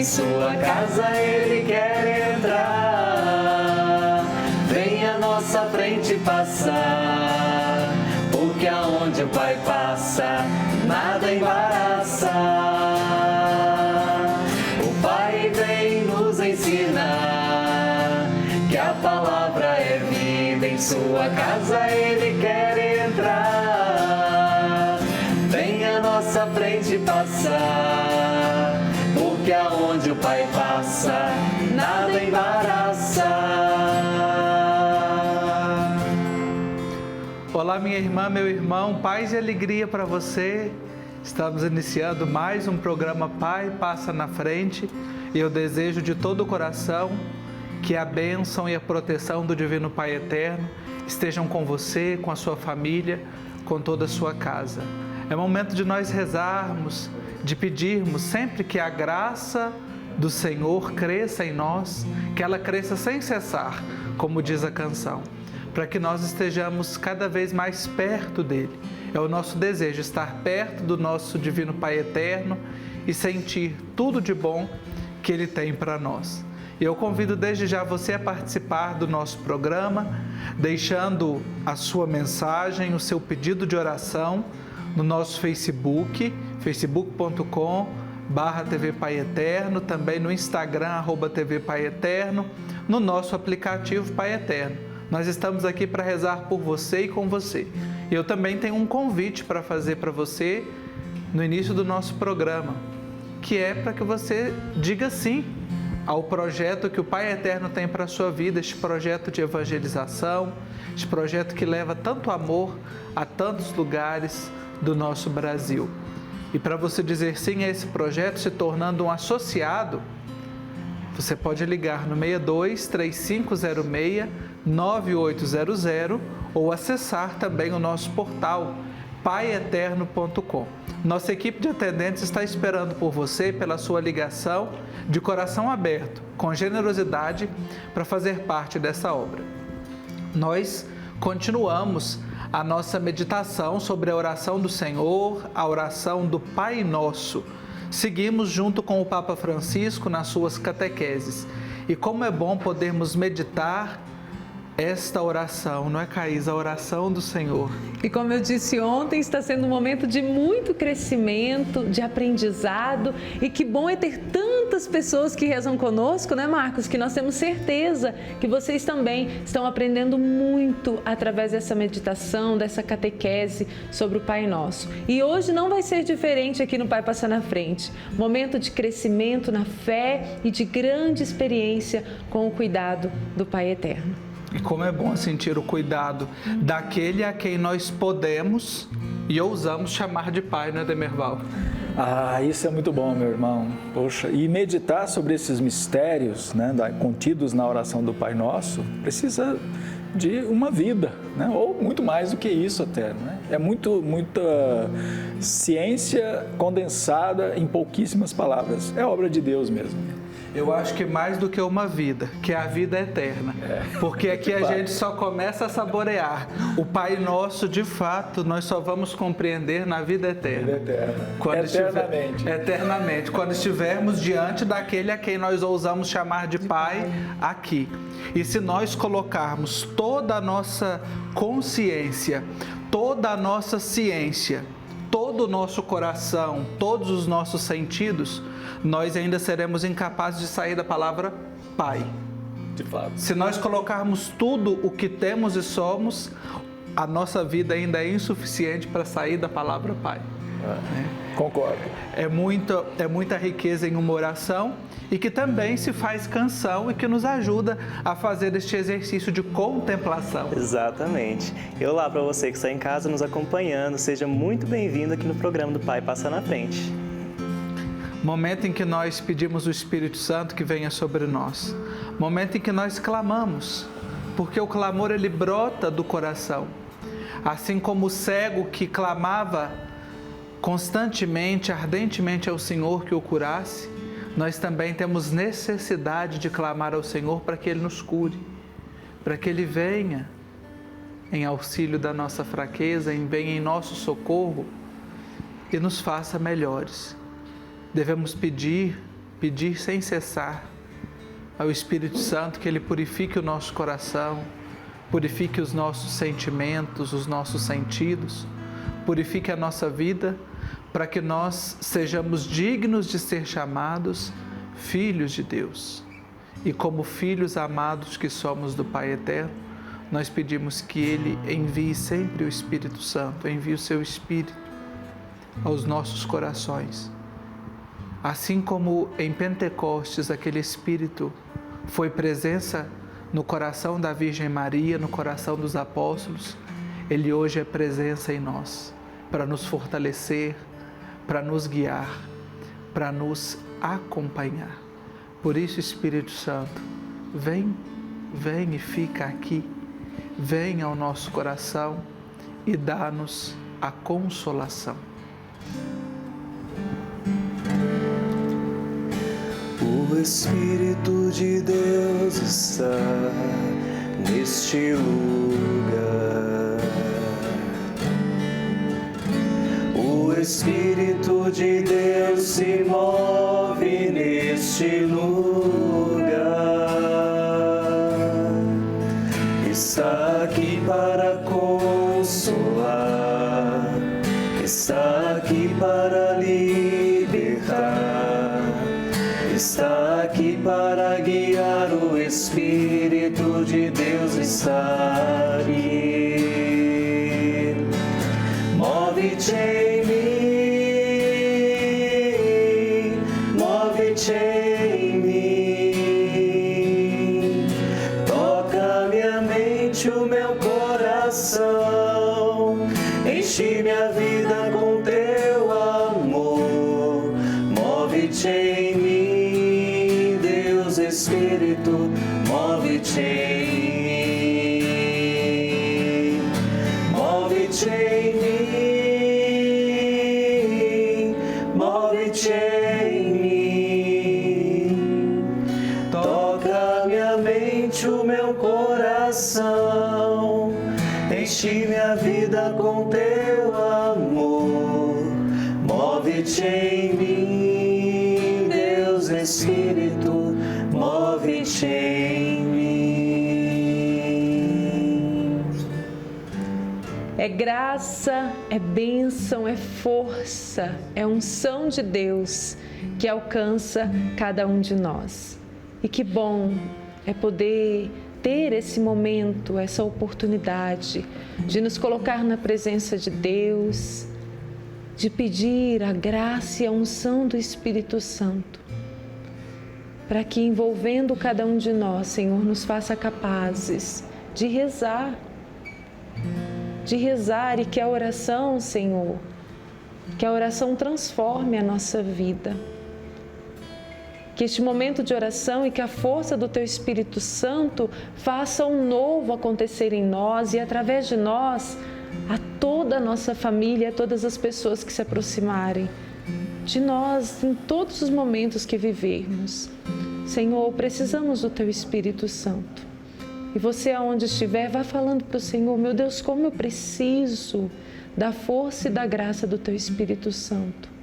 sua casa Ele quer entrar. Vem à nossa frente passar, porque aonde o Pai passa, nada embaraça. O Pai vem nos ensinar que a palavra é vida. Em sua casa Ele quer entrar. Vem à nossa frente passar, porque aonde o Pai passa, nada embaraça. Olá, minha irmã, meu irmão, paz e alegria para você. Estamos iniciando mais um programa Pai Passa na Frente e eu desejo de todo o coração que a bênção e a proteção do Divino Pai Eterno estejam com você, com a sua família, com toda a sua casa. É momento de nós rezarmos, de pedirmos sempre que a graça do Senhor cresça em nós, que ela cresça sem cessar, como diz a canção, para que nós estejamos cada vez mais perto dele. É o nosso desejo estar perto do nosso Divino Pai Eterno e sentir tudo de bom que ele tem para nós. E eu convido desde já você a participar do nosso programa, deixando a sua mensagem, o seu pedido de oração no nosso Facebook, facebook.com/TV Pai Eterno, também no Instagram, @TV Pai Eterno, no nosso aplicativo Pai Eterno. Nós estamos aqui para rezar por você e com você. E eu também tenho um convite para fazer para você no início do nosso programa, que é para que você diga sim ao projeto que o Pai Eterno tem para a sua vida, este projeto de evangelização, este projeto que leva tanto amor a tantos lugares do nosso Brasil. E para você dizer sim a esse projeto, se tornando um associado, você pode ligar no 62 3506 9800 ou acessar também o nosso portal paieterno.com. Nossa equipe de atendentes está esperando por você, pela sua ligação, de coração aberto, com generosidade, para fazer parte dessa obra. Nós continuamos a nossa meditação sobre a oração do Senhor, a oração do Pai Nosso. Seguimos junto com o Papa Francisco nas suas catequeses. E como é bom podermos meditar esta oração, não é, Caís? A oração do Senhor. E como eu disse ontem, está sendo um momento de muito crescimento, de aprendizado, e que bom é ter tantas pessoas que rezam conosco, né, Marcos? Que nós temos certeza que vocês também estão aprendendo muito através dessa meditação, dessa catequese sobre o Pai Nosso. E hoje não vai ser diferente aqui no Pai Passa na Frente. Momento de crescimento na fé e de grande experiência com o cuidado do Pai Eterno. E como é bom sentir o cuidado daquele a quem nós podemos e ousamos chamar de Pai, não é, Demerval? Isso é muito bom, meu irmão. Poxa, e meditar sobre esses mistérios, né, contidos na oração do Pai Nosso, precisa de uma vida, né? Ou muito mais do que isso até, né? É muita ciência condensada em pouquíssimas palavras. É obra de Deus mesmo. Eu acho que mais do que uma vida, que é a vida eterna. Porque aqui a gente só começa a saborear. O Pai Nosso, de fato, nós só vamos compreender na vida eterna. Vida eterna. Eternamente. Eternamente. Quando estivermos diante daquele a quem nós ousamos chamar de Pai aqui. E se nós colocarmos toda a nossa consciência, toda a nossa ciência, todo o nosso coração, todos os nossos sentidos, nós ainda seremos incapazes de sair da palavra Pai. De fato. Se nós colocarmos tudo o que temos e somos, a nossa vida ainda é insuficiente para sair da palavra Pai. Concordo. É muita riqueza em uma oração e que também se faz canção e que nos ajuda a fazer este exercício de contemplação. Exatamente. E olá para você que está em casa nos acompanhando, seja muito bem-vindo aqui no programa do Pai Passa na Frente. Momento em que nós pedimos o Espírito Santo que venha sobre nós. Momento em que nós clamamos, porque o clamor ele brota do coração. Assim como o cego que clamava constantemente, ardentemente ao Senhor que o curasse, nós também temos necessidade de clamar ao Senhor para que Ele nos cure, para que Ele venha em auxílio da nossa fraqueza, venha em nosso socorro e nos faça melhores. Devemos pedir pedir sem cessar ao Espírito Santo que Ele purifique o nosso coração, purifique os nossos sentimentos, os nossos sentidos, purifique a nossa vida, para que nós sejamos dignos de ser chamados filhos de Deus. E como filhos amados que somos do Pai Eterno, nós pedimos que Ele envie sempre o Espírito Santo, envie o Seu Espírito aos nossos corações. Assim como em Pentecostes aquele Espírito foi presença no coração da Virgem Maria, no coração dos apóstolos, Ele hoje é presença em nós, para nos fortalecer, para nos guiar, para nos acompanhar. Por isso, Espírito Santo, vem e fica aqui, vem ao nosso coração e dá-nos a consolação. O Espírito de Deus está neste lugar. O Espírito de Deus se move neste lugar. Está aqui para consolar, está aqui para libertar, está aqui para guiar. O Espírito de Deus está aqui. Move-te em mim, move-te em mim. Toca minha mente, o meu coração. Enche minha vida com teu amor. Move-te em mim, Deus Espírito, move-te em mim. Move-te em mim, move-te em mim. Toca minha mente, o meu coração. Enche minha vida com teu amor. Move-te em mim, Deus Espírito, move-te em mim. É graça, é bênção, é força, é unção de Deus que alcança cada um de nós. E que bom é poder ter esse momento, essa oportunidade de nos colocar na presença de Deus, de pedir a graça e a unção do Espírito Santo, para que envolvendo cada um de nós, Senhor, nos faça capazes de rezar e que a oração, Senhor, que a oração transforme a nossa vida. Que este momento de oração e que a força do Teu Espírito Santo faça um novo acontecer em nós e através de nós, a toda a nossa família, a todas as pessoas que se aproximarem de nós em todos os momentos que vivermos. Senhor, precisamos do Teu Espírito Santo. E você, aonde estiver, vá falando para o Senhor: meu Deus, como eu preciso da força e da graça do Teu Espírito Santo.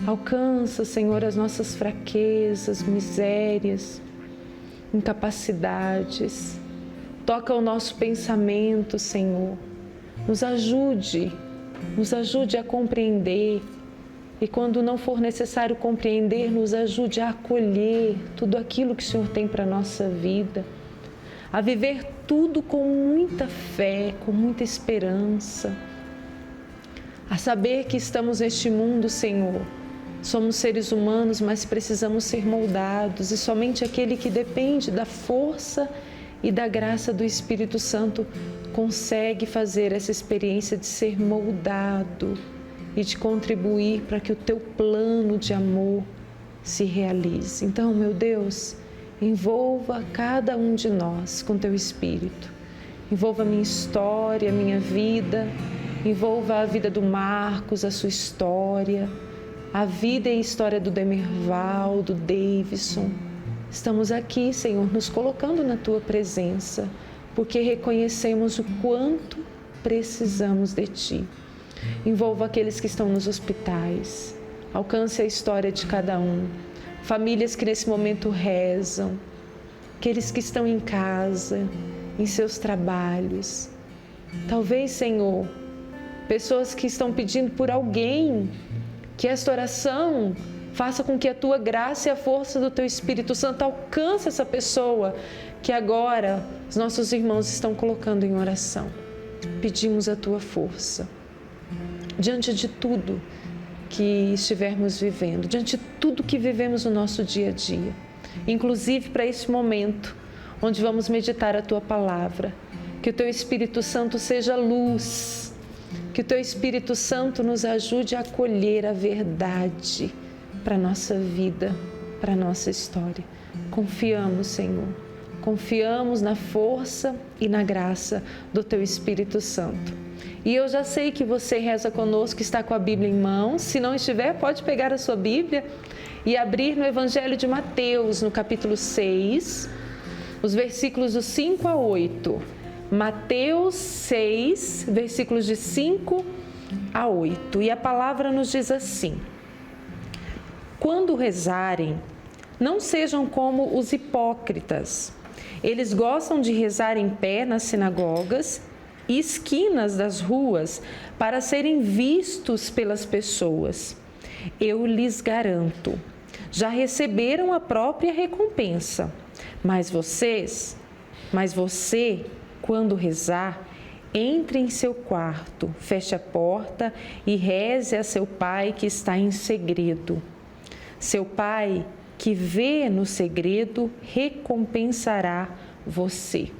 Alcança, Senhor, as nossas fraquezas, misérias, incapacidades. Toca o nosso pensamento, Senhor. Nos ajude a compreender. E quando não for necessário compreender, nos ajude a acolher tudo aquilo que o Senhor tem para a nossa vida. A viver tudo com muita fé, com muita esperança. A saber que estamos neste mundo, Senhor. Somos seres humanos, mas precisamos ser moldados, e somente aquele que depende da força e da graça do Espírito Santo consegue fazer essa experiência de ser moldado e de contribuir para que o Teu plano de amor se realize. Então, meu Deus, envolva cada um de nós com Teu Espírito. Envolva a minha história, a minha vida, envolva a vida do Marcos, a sua história, a vida e a história do Demerval, do Davidson. Estamos aqui, Senhor, nos colocando na Tua presença, porque reconhecemos o quanto precisamos de Ti. Envolva aqueles que estão nos hospitais, alcance a história de cada um, famílias que nesse momento rezam, aqueles que estão em casa, em seus trabalhos. Talvez, Senhor, pessoas que estão pedindo por alguém, que esta oração faça com que a Tua graça e a força do Teu Espírito Santo alcance essa pessoa que agora os nossos irmãos estão colocando em oração. Pedimos a Tua força diante de tudo que estivermos vivendo, diante de tudo que vivemos no nosso dia a dia, inclusive para esse momento onde vamos meditar a Tua Palavra. Que o Teu Espírito Santo seja luz, que o Teu Espírito Santo nos ajude a acolher a verdade para a nossa vida, para a nossa história. Confiamos, Senhor, confiamos na força e na graça do Teu Espírito Santo. E eu já sei que você reza conosco, está com a Bíblia em mãos. Se não estiver, pode pegar a sua Bíblia e abrir no Evangelho de Mateus, no capítulo 6, os versículos do 5 a 8. Mateus 6, versículos de 5 a 8. E a palavra nos diz assim: quando rezarem, não sejam como os hipócritas. Eles gostam de rezar em pé nas sinagogas e esquinas das ruas para serem vistos pelas pessoas. Eu lhes garanto, já receberam a própria recompensa. Mas você, quando rezar, entre em seu quarto, feche a porta e reze a seu Pai que está em segredo. Seu Pai, que vê no segredo, recompensará você.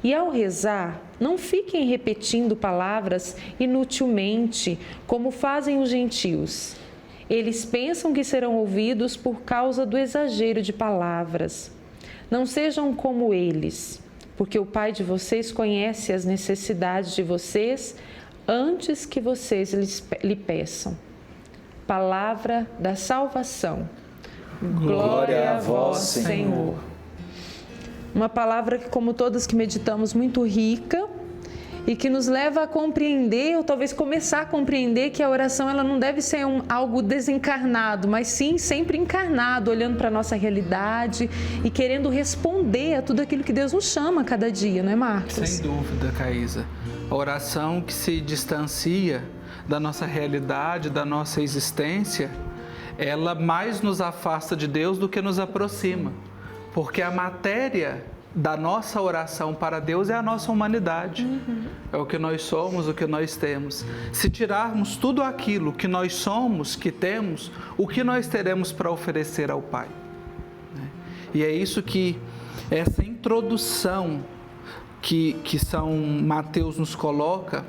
E ao rezar, não fiquem repetindo palavras inutilmente, como fazem os gentios. Eles pensam que serão ouvidos por causa do exagero de palavras. Não sejam como eles, porque o Pai de vocês conhece as necessidades de vocês antes que vocês lhe peçam. Palavra da salvação. Glória a vós, Senhor. Uma palavra que, como todas que meditamos, muito rica e que nos leva a compreender, ou talvez começar a compreender, que a oração ela não deve ser algo desencarnado, mas sim sempre encarnado, olhando para a nossa realidade e querendo responder a tudo aquilo que Deus nos chama a cada dia, não é, Marcos? Sem dúvida, Caísa. A oração que se distancia da nossa realidade, da nossa existência, ela mais nos afasta de Deus do que nos aproxima. Porque a matéria da nossa oração para Deus é a nossa humanidade. É o que nós somos, o que nós temos. Se tirarmos tudo aquilo que nós somos, que temos, o que nós teremos para oferecer ao Pai? E é isso que essa introdução que São Mateus nos coloca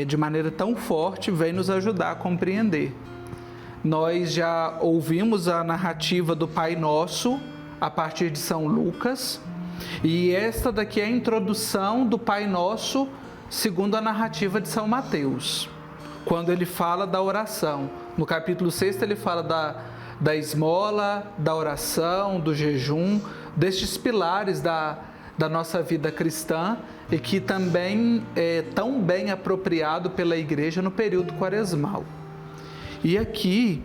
de maneira tão forte, vem nos ajudar a compreender. Nós já ouvimos a narrativa do Pai Nosso a partir de São Lucas, e esta daqui é a introdução do Pai Nosso segundo a narrativa de São Mateus, quando ele fala da oração. No capítulo 6 ele fala da esmola, da oração, do jejum, destes pilares da nossa vida cristã, e que também é tão bem apropriado pela Igreja no período quaresmal. E aqui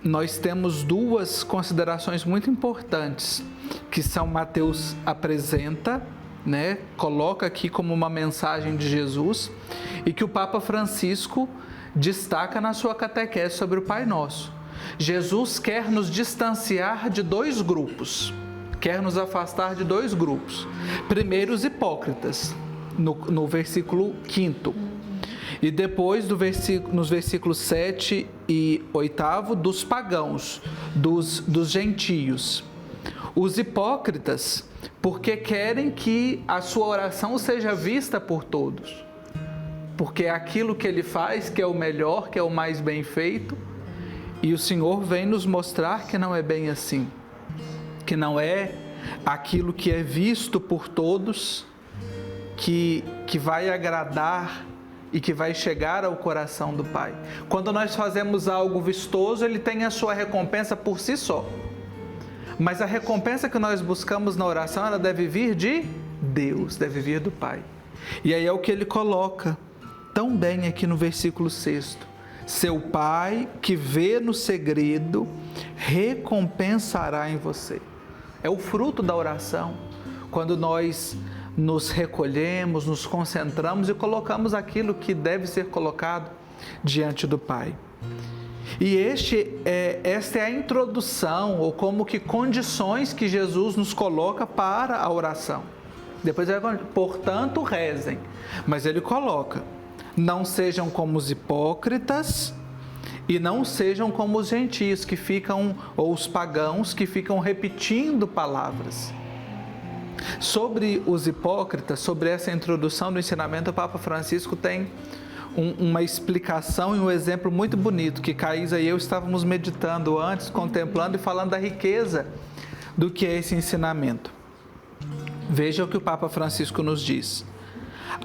nós temos duas considerações muito importantes que São Mateus apresenta, coloca aqui como uma mensagem de Jesus, e que o Papa Francisco destaca na sua catequese sobre o Pai Nosso. Jesus quer nos distanciar de dois grupos, quer nos afastar de dois grupos. Primeiro, os hipócritas, no versículo 5º. E depois, nos versículos 7 e 8, dos pagãos, dos gentios. Os hipócritas, porque querem que a sua oração seja vista por todos. Porque é aquilo que ele faz, que é o melhor, que é o mais bem feito. E o Senhor vem nos mostrar que não é bem assim. Que não é aquilo que é visto por todos, que vai agradar e que vai chegar ao coração do Pai. Quando nós fazemos algo vistoso, ele tem a sua recompensa por si só. Mas a recompensa que nós buscamos na oração, ela deve vir de Deus, deve vir do Pai. E aí é o que ele coloca tão bem aqui no versículo 6º. seu Pai, que vê no segredo, recompensará em você. É o fruto da oração, quando nós nos recolhemos, nos concentramos e colocamos aquilo que deve ser colocado diante do Pai. E esta é a introdução, ou como que condições que Jesus nos coloca para a oração. Depois ele vai, portanto, rezem. Mas ele coloca, não sejam como os hipócritas e não sejam como os gentios que ficam, ou os pagãos que ficam repetindo palavras. Sobre os hipócritas, sobre essa introdução do ensinamento, o Papa Francisco tem uma explicação e um exemplo muito bonito que Caísa e eu estávamos meditando antes, contemplando e falando da riqueza do que é esse ensinamento. Veja o que o Papa Francisco nos diz.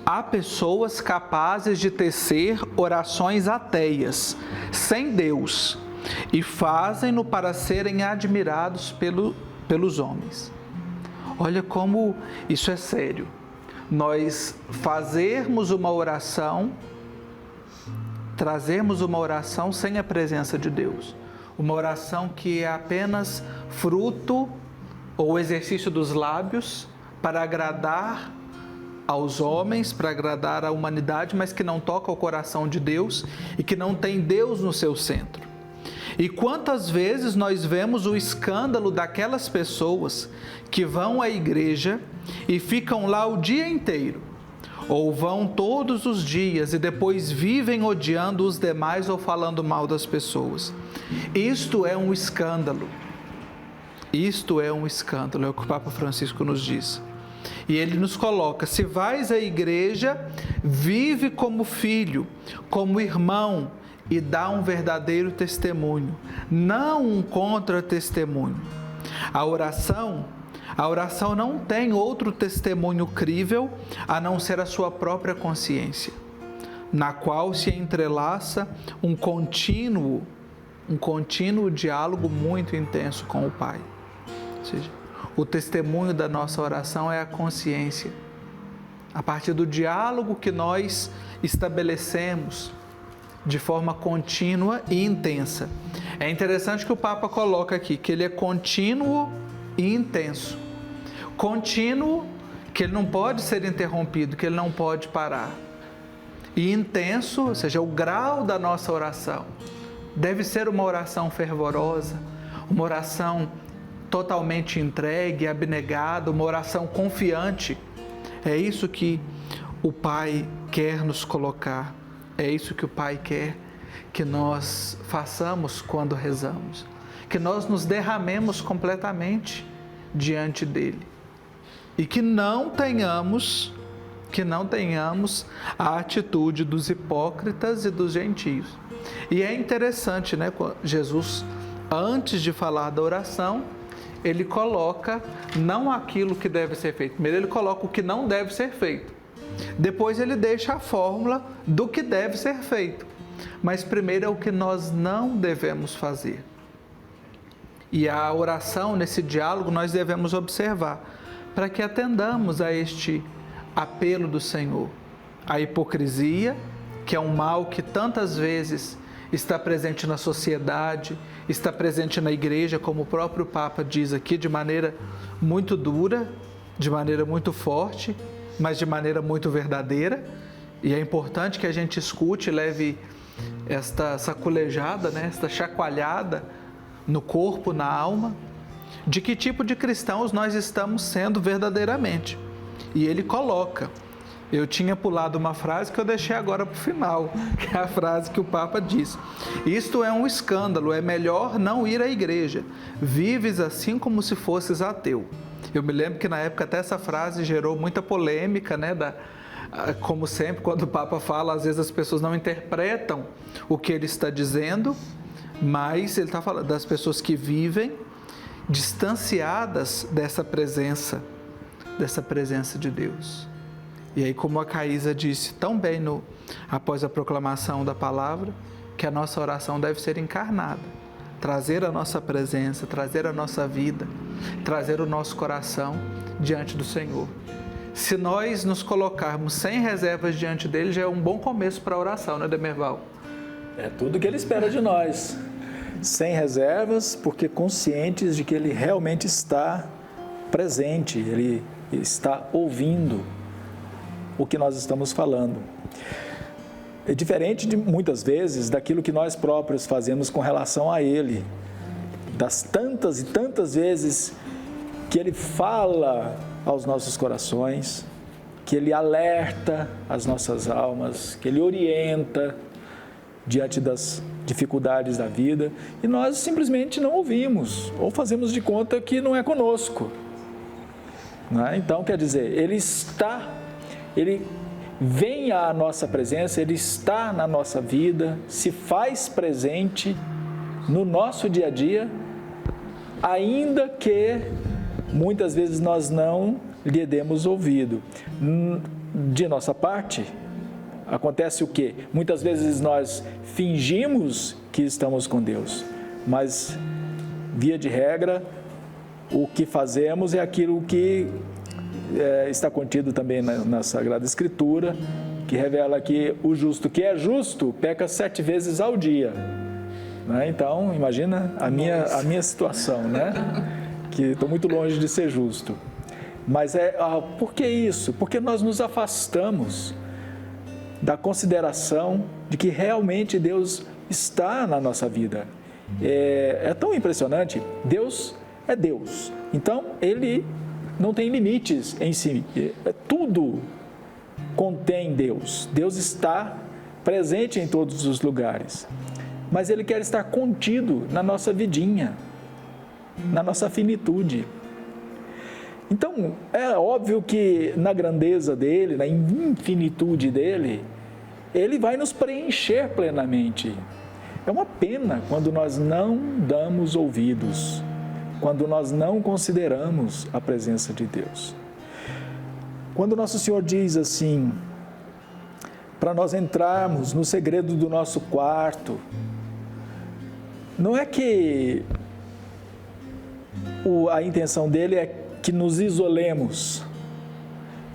Há pessoas capazes de tecer orações ateias, sem Deus, e fazem-no para serem admirados pelos homens. Olha como isso é sério. Nós fazermos uma oração, trazermos uma oração sem a presença de Deus. Uma oração que é apenas fruto ou exercício dos lábios para agradar aos homens, para agradar à humanidade, mas que não toca o coração de Deus e que não tem Deus no seu centro. E quantas vezes nós vemos o escândalo daquelas pessoas que vão à igreja e ficam lá o dia inteiro, ou vão todos os dias e depois vivem odiando os demais ou falando mal das pessoas. Isto é um escândalo. Isto é um escândalo, é o que o Papa Francisco nos diz. E ele nos coloca, se vais à igreja, vive como filho, como irmão e dá um verdadeiro testemunho, não um contra-testemunho. A oração não tem outro testemunho crível a não ser a sua própria consciência, na qual se entrelaça um contínuo diálogo muito intenso com o Pai. Ou seja, o testemunho da nossa oração é a consciência. A partir do diálogo que nós estabelecemos de forma contínua e intensa. É interessante que o Papa coloca aqui que ele é contínuo e intenso. Contínuo, que ele não pode ser interrompido, que ele não pode parar. E intenso, ou seja, o grau da nossa oração. Deve ser uma oração fervorosa, uma oração totalmente entregue, abnegada, uma oração confiante. É isso que o Pai quer nos colocar. É isso que o Pai quer que nós façamos quando rezamos. Que nós nos derramemos completamente diante dele. E que não tenhamos a atitude dos hipócritas e dos gentios. E é interessante, né? Jesus, antes de falar da oração, ele coloca não aquilo que deve ser feito. Primeiro ele coloca o que não deve ser feito. Depois ele deixa a fórmula do que deve ser feito. Mas primeiro é o que nós não devemos fazer. E a oração, nesse diálogo, nós devemos observar, para que atendamos a este apelo do Senhor. A hipocrisia, que é um mal que tantas vezes está presente na sociedade, está presente na igreja, como o próprio Papa diz aqui, de maneira muito dura, de maneira muito forte, mas de maneira muito verdadeira. E é importante que a gente escute e leve esta saculejada, né, esta chacoalhada no corpo, na alma, de que tipo de cristãos nós estamos sendo verdadeiramente. E ele coloca, eu tinha pulado uma frase que eu deixei agora para o final, que é a frase que o Papa diz: isto é um escândalo, é melhor não ir à igreja, vives assim como se fosses ateu. Eu me lembro que na época até essa frase gerou muita polêmica, né? Como sempre, quando o Papa fala, às vezes as pessoas não interpretam o que ele está dizendo, mas ele está falando das pessoas que vivem distanciadas dessa presença de Deus. E aí, como a Caísa disse tão bem após a proclamação da palavra, que a nossa oração deve ser encarnada, trazer a nossa presença, trazer a nossa vida, trazer o nosso coração diante do Senhor. Se nós nos colocarmos sem reservas diante dele, já é um bom começo para a oração, né, Demerval? É tudo que Ele espera de nós, sem reservas, porque conscientes de que Ele realmente está presente, Ele está ouvindo o que nós estamos falando. É diferente de muitas vezes daquilo que nós próprios fazemos com relação a Ele, das tantas e tantas vezes que Ele fala aos nossos corações, que Ele alerta as nossas almas, que Ele orienta diante das dificuldades da vida, e nós simplesmente não ouvimos, ou fazemos de conta que não é conosco. Então, quer dizer, Ele vem à nossa presença, Ele está na nossa vida, se faz presente no nosso dia a dia, ainda que muitas vezes nós não lhe demos ouvido. De nossa parte, acontece o quê? Muitas vezes nós fingimos que estamos com Deus, mas, via de regra, o que fazemos é aquilo que está contido também na Sagrada Escritura, que revela que o justo que é justo peca 7 vezes ao dia. Então, imagina a minha situação, né? Que estou muito longe de ser justo. Mas por que isso? Porque nós nos afastamos da consideração de que realmente Deus está na nossa vida. É tão impressionante. Deus é Deus. Então, Ele não tem limites em si. Tudo contém Deus. Deus está presente em todos os lugares. Mas Ele quer estar contido na nossa vidinha, na nossa finitude. Então, é óbvio que na grandeza dEle, na infinitude dEle, Ele vai nos preencher plenamente. É uma pena quando nós não damos ouvidos, quando nós não consideramos a presença de Deus. Quando Nosso Senhor diz assim, para nós entrarmos no segredo do nosso quarto, não é que a intenção dele é que nos isolemos,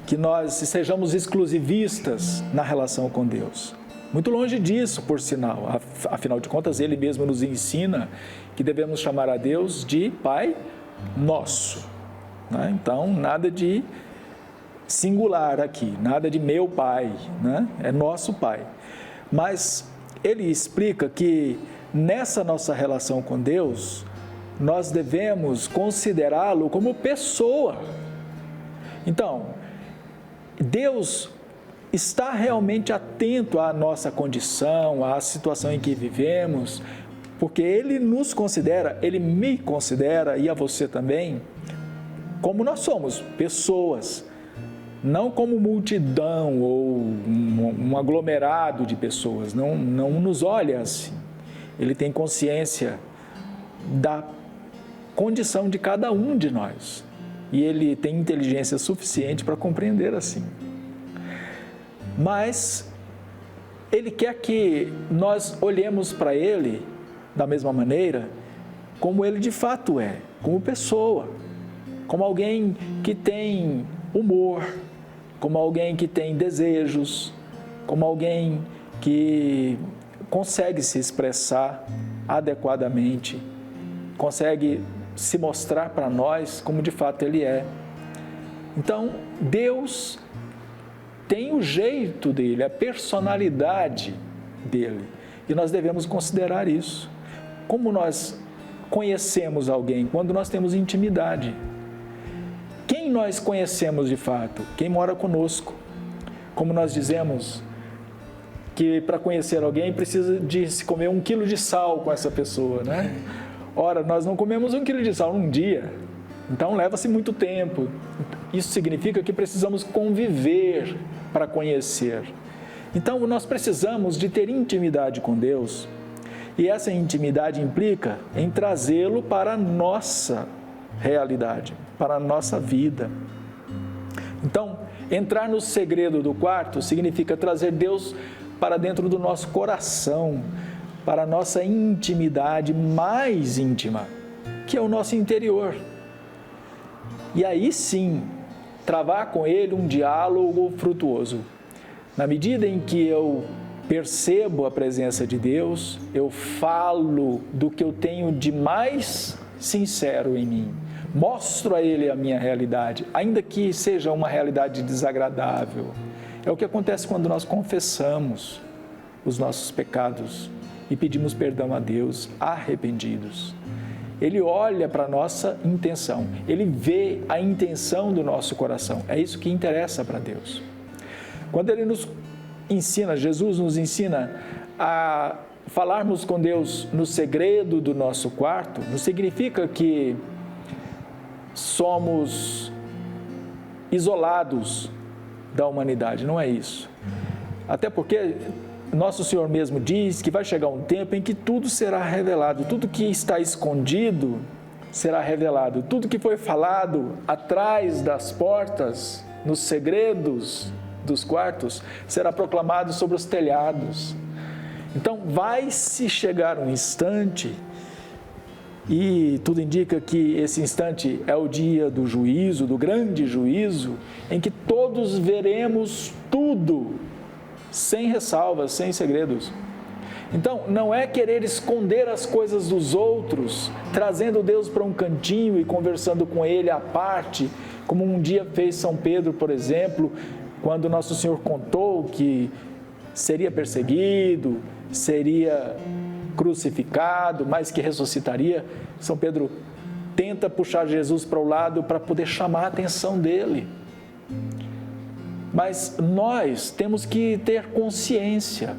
que nós sejamos exclusivistas na relação com Deus. Muito longe disso, por sinal. Afinal de contas, Ele mesmo nos ensina que devemos chamar a Deus de Pai Nosso. Então, nada de singular aqui, nada de meu Pai, é nosso Pai. Mas Ele explica que nessa nossa relação com Deus, nós devemos considerá-lo como pessoa. Então, Deus está realmente atento à nossa condição, à situação em que vivemos, porque Ele nos considera, Ele me considera e a você também, como nós somos, pessoas, não como multidão ou um aglomerado de pessoas, não nos olha assim. Ele tem consciência da condição de cada um de nós e Ele tem inteligência suficiente para compreender assim. Mas Ele quer que nós olhemos para Ele da mesma maneira como Ele de fato é, como pessoa, como alguém que tem humor, como alguém que tem desejos, como alguém que consegue se expressar adequadamente, consegue se mostrar para nós como de fato Ele é. Então, Deus tem o jeito dele, a personalidade dele, e nós devemos considerar isso. Como nós conhecemos alguém? Quando nós temos intimidade. Quem nós conhecemos de fato? Quem mora conosco. Como nós dizemos que para conhecer alguém precisa de se comer 1 quilo de sal com essa pessoa, né? Ora, nós não comemos 1 quilo de sal num dia, então leva-se muito tempo. Isso significa que precisamos conviver para conhecer. Então, nós precisamos de ter intimidade com Deus, e essa intimidade implica em trazê-lo para a nossa realidade, para a nossa vida. Então, entrar no segredo do quarto significa trazer Deus para dentro do nosso coração, para a nossa intimidade mais íntima, que é o nosso interior. E aí sim, travar com Ele um diálogo frutuoso. Na medida em que eu percebo a presença de Deus, eu falo do que eu tenho de mais sincero em mim. Mostro a Ele a minha realidade, ainda que seja uma realidade desagradável. É o que acontece quando nós confessamos os nossos pecados e pedimos perdão a Deus, arrependidos. Ele olha para a nossa intenção, Ele vê a intenção do nosso coração. É isso que interessa para Deus. Quando Ele nos ensina, Jesus nos ensina a falarmos com Deus no segredo do nosso quarto, não significa que somos isolados da humanidade, não é isso. Até porque nosso Senhor mesmo diz que vai chegar um tempo em que tudo será revelado, tudo que está escondido será revelado, tudo que foi falado atrás das portas, nos segredos dos quartos, será proclamado sobre os telhados. Então vai se chegar um instante, e tudo indica que esse instante é o dia do juízo, do grande juízo, em que todos veremos tudo, sem ressalvas, sem segredos. Então, não é querer esconder as coisas dos outros, trazendo Deus para um cantinho e conversando com Ele à parte, como um dia fez São Pedro, por exemplo, quando Nosso Senhor contou que seria perseguido, seria crucificado, mas que ressuscitaria. São Pedro tenta puxar Jesus para o lado para poder chamar a atenção dele. Mas nós temos que ter consciência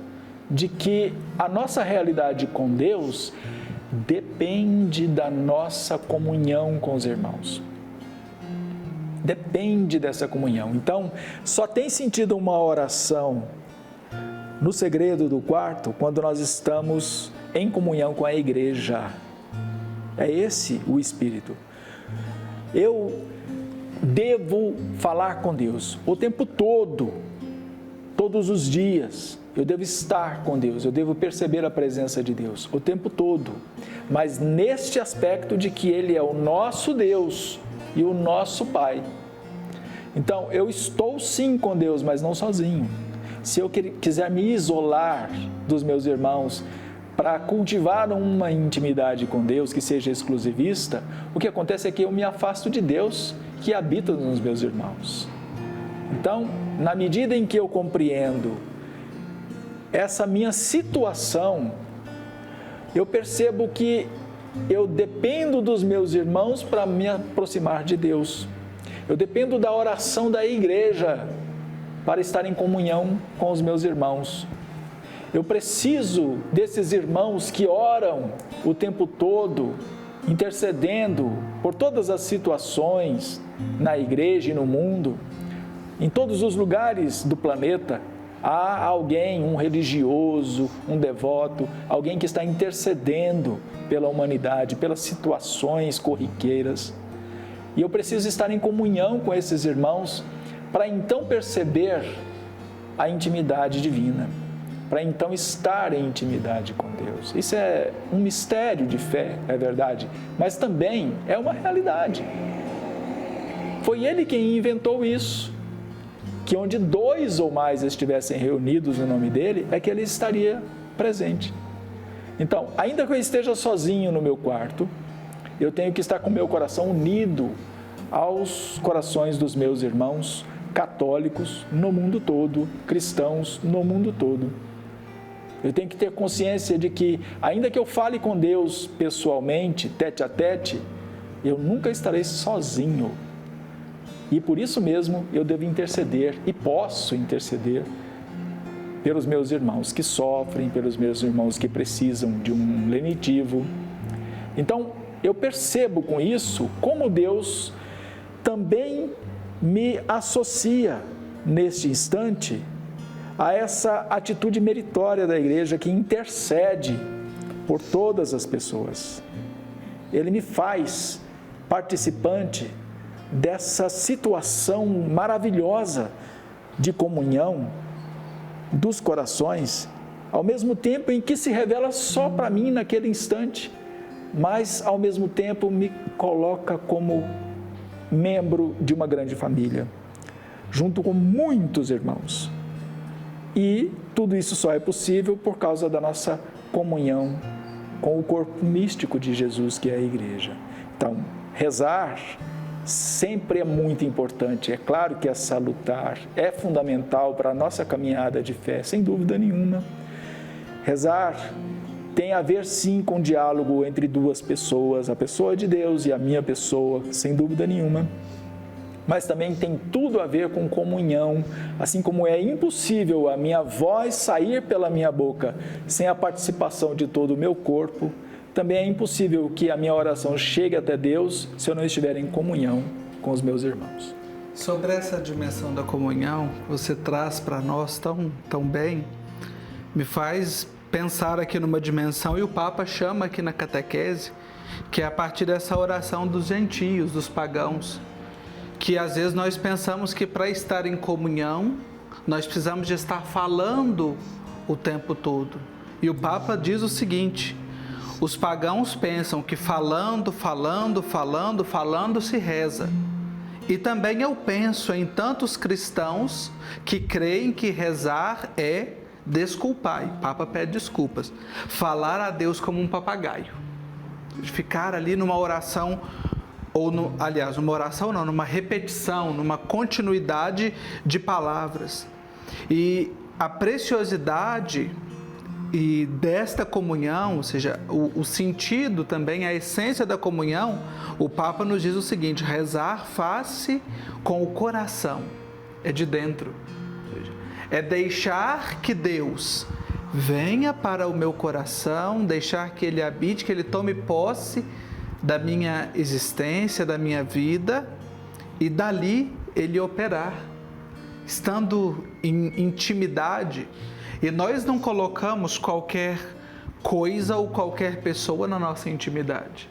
de que a nossa realidade com Deus depende da nossa comunhão com os irmãos. Depende dessa comunhão. Então, só tem sentido uma oração no segredo do quarto quando nós estamos em comunhão com a igreja. É esse o Espírito. Eu devo falar com Deus o tempo todo, todos os dias. Eu devo estar com Deus, eu devo perceber a presença de Deus o tempo todo. Mas neste aspecto de que Ele é o nosso Deus e o nosso Pai. Então, eu estou sim com Deus, mas não sozinho. Se eu quiser me isolar dos meus irmãos para cultivar uma intimidade com Deus que seja exclusivista, o que acontece é que eu me afasto de Deus que habita nos meus irmãos. Então, na medida em que eu compreendo essa minha situação, eu percebo que eu dependo dos meus irmãos para me aproximar de Deus. Eu dependo da oração da igreja para estar em comunhão com os meus irmãos. Eu preciso desses irmãos que oram o tempo todo, intercedendo por todas as situações na igreja e no mundo. Em todos os lugares do planeta, há alguém, um religioso, um devoto, alguém que está intercedendo pela humanidade, pelas situações corriqueiras. E eu preciso estar em comunhão com esses irmãos para então perceber a intimidade divina, para então estar em intimidade com Deus. Isso é um mistério de fé, é verdade, mas também é uma realidade. Foi Ele quem inventou isso, que onde 2 ou mais estivessem reunidos no nome dEle, é que Ele estaria presente. Então, ainda que eu esteja sozinho no meu quarto, eu tenho que estar com o meu coração unido aos corações dos meus irmãos católicos no mundo todo, cristãos no mundo todo. Eu tenho que ter consciência de que, ainda que eu fale com Deus pessoalmente, tete a tete, eu nunca estarei sozinho. E por isso mesmo eu devo interceder e posso interceder pelos meus irmãos que sofrem, pelos meus irmãos que precisam de um lenitivo. Então, eu percebo com isso como Deus também me associa neste instante a essa atitude meritória da igreja que intercede por todas as pessoas. Ele me faz participante dessa situação maravilhosa de comunhão dos corações, ao mesmo tempo em que se revela só para mim naquele instante, mas ao mesmo tempo me coloca como membro de uma grande família, junto com muitos irmãos. E tudo isso só é possível por causa da nossa comunhão com o corpo místico de Jesus, que é a igreja. Então, rezar sempre é muito importante. É claro que é salutar, é fundamental para a nossa caminhada de fé, sem dúvida nenhuma. Rezar tem a ver, sim, com diálogo entre duas pessoas, a pessoa de Deus e a minha pessoa, sem dúvida nenhuma. Mas também tem tudo a ver com comunhão, assim como é impossível a minha voz sair pela minha boca sem a participação de todo o meu corpo, também é impossível que a minha oração chegue até Deus se eu não estiver em comunhão com os meus irmãos. Sobre essa dimensão da comunhão, você traz para nós tão bem, me faz pensar aqui numa dimensão, e o Papa chama aqui na catequese, que é a partir dessa oração dos gentios, dos pagãos, que às vezes nós pensamos que para estar em comunhão, nós precisamos de estar falando o tempo todo. E o Papa diz o seguinte: os pagãos pensam que falando se reza. E também eu penso em tantos cristãos que creem que rezar é desculpar. E o Papa pede desculpas. Falar a Deus como um papagaio. Ficar ali numa oração, numa oração não, numa repetição, numa continuidade de palavras. E a preciosidade e desta comunhão, ou seja, o sentido também, a essência da comunhão, o Papa nos diz o seguinte: rezar faz-se com o coração, é de dentro, é deixar que Deus venha para o meu coração, deixar que Ele habite, que Ele tome posse da minha existência, da minha vida, e dali Ele operar, estando em intimidade. E nós não colocamos qualquer coisa ou qualquer pessoa na nossa intimidade.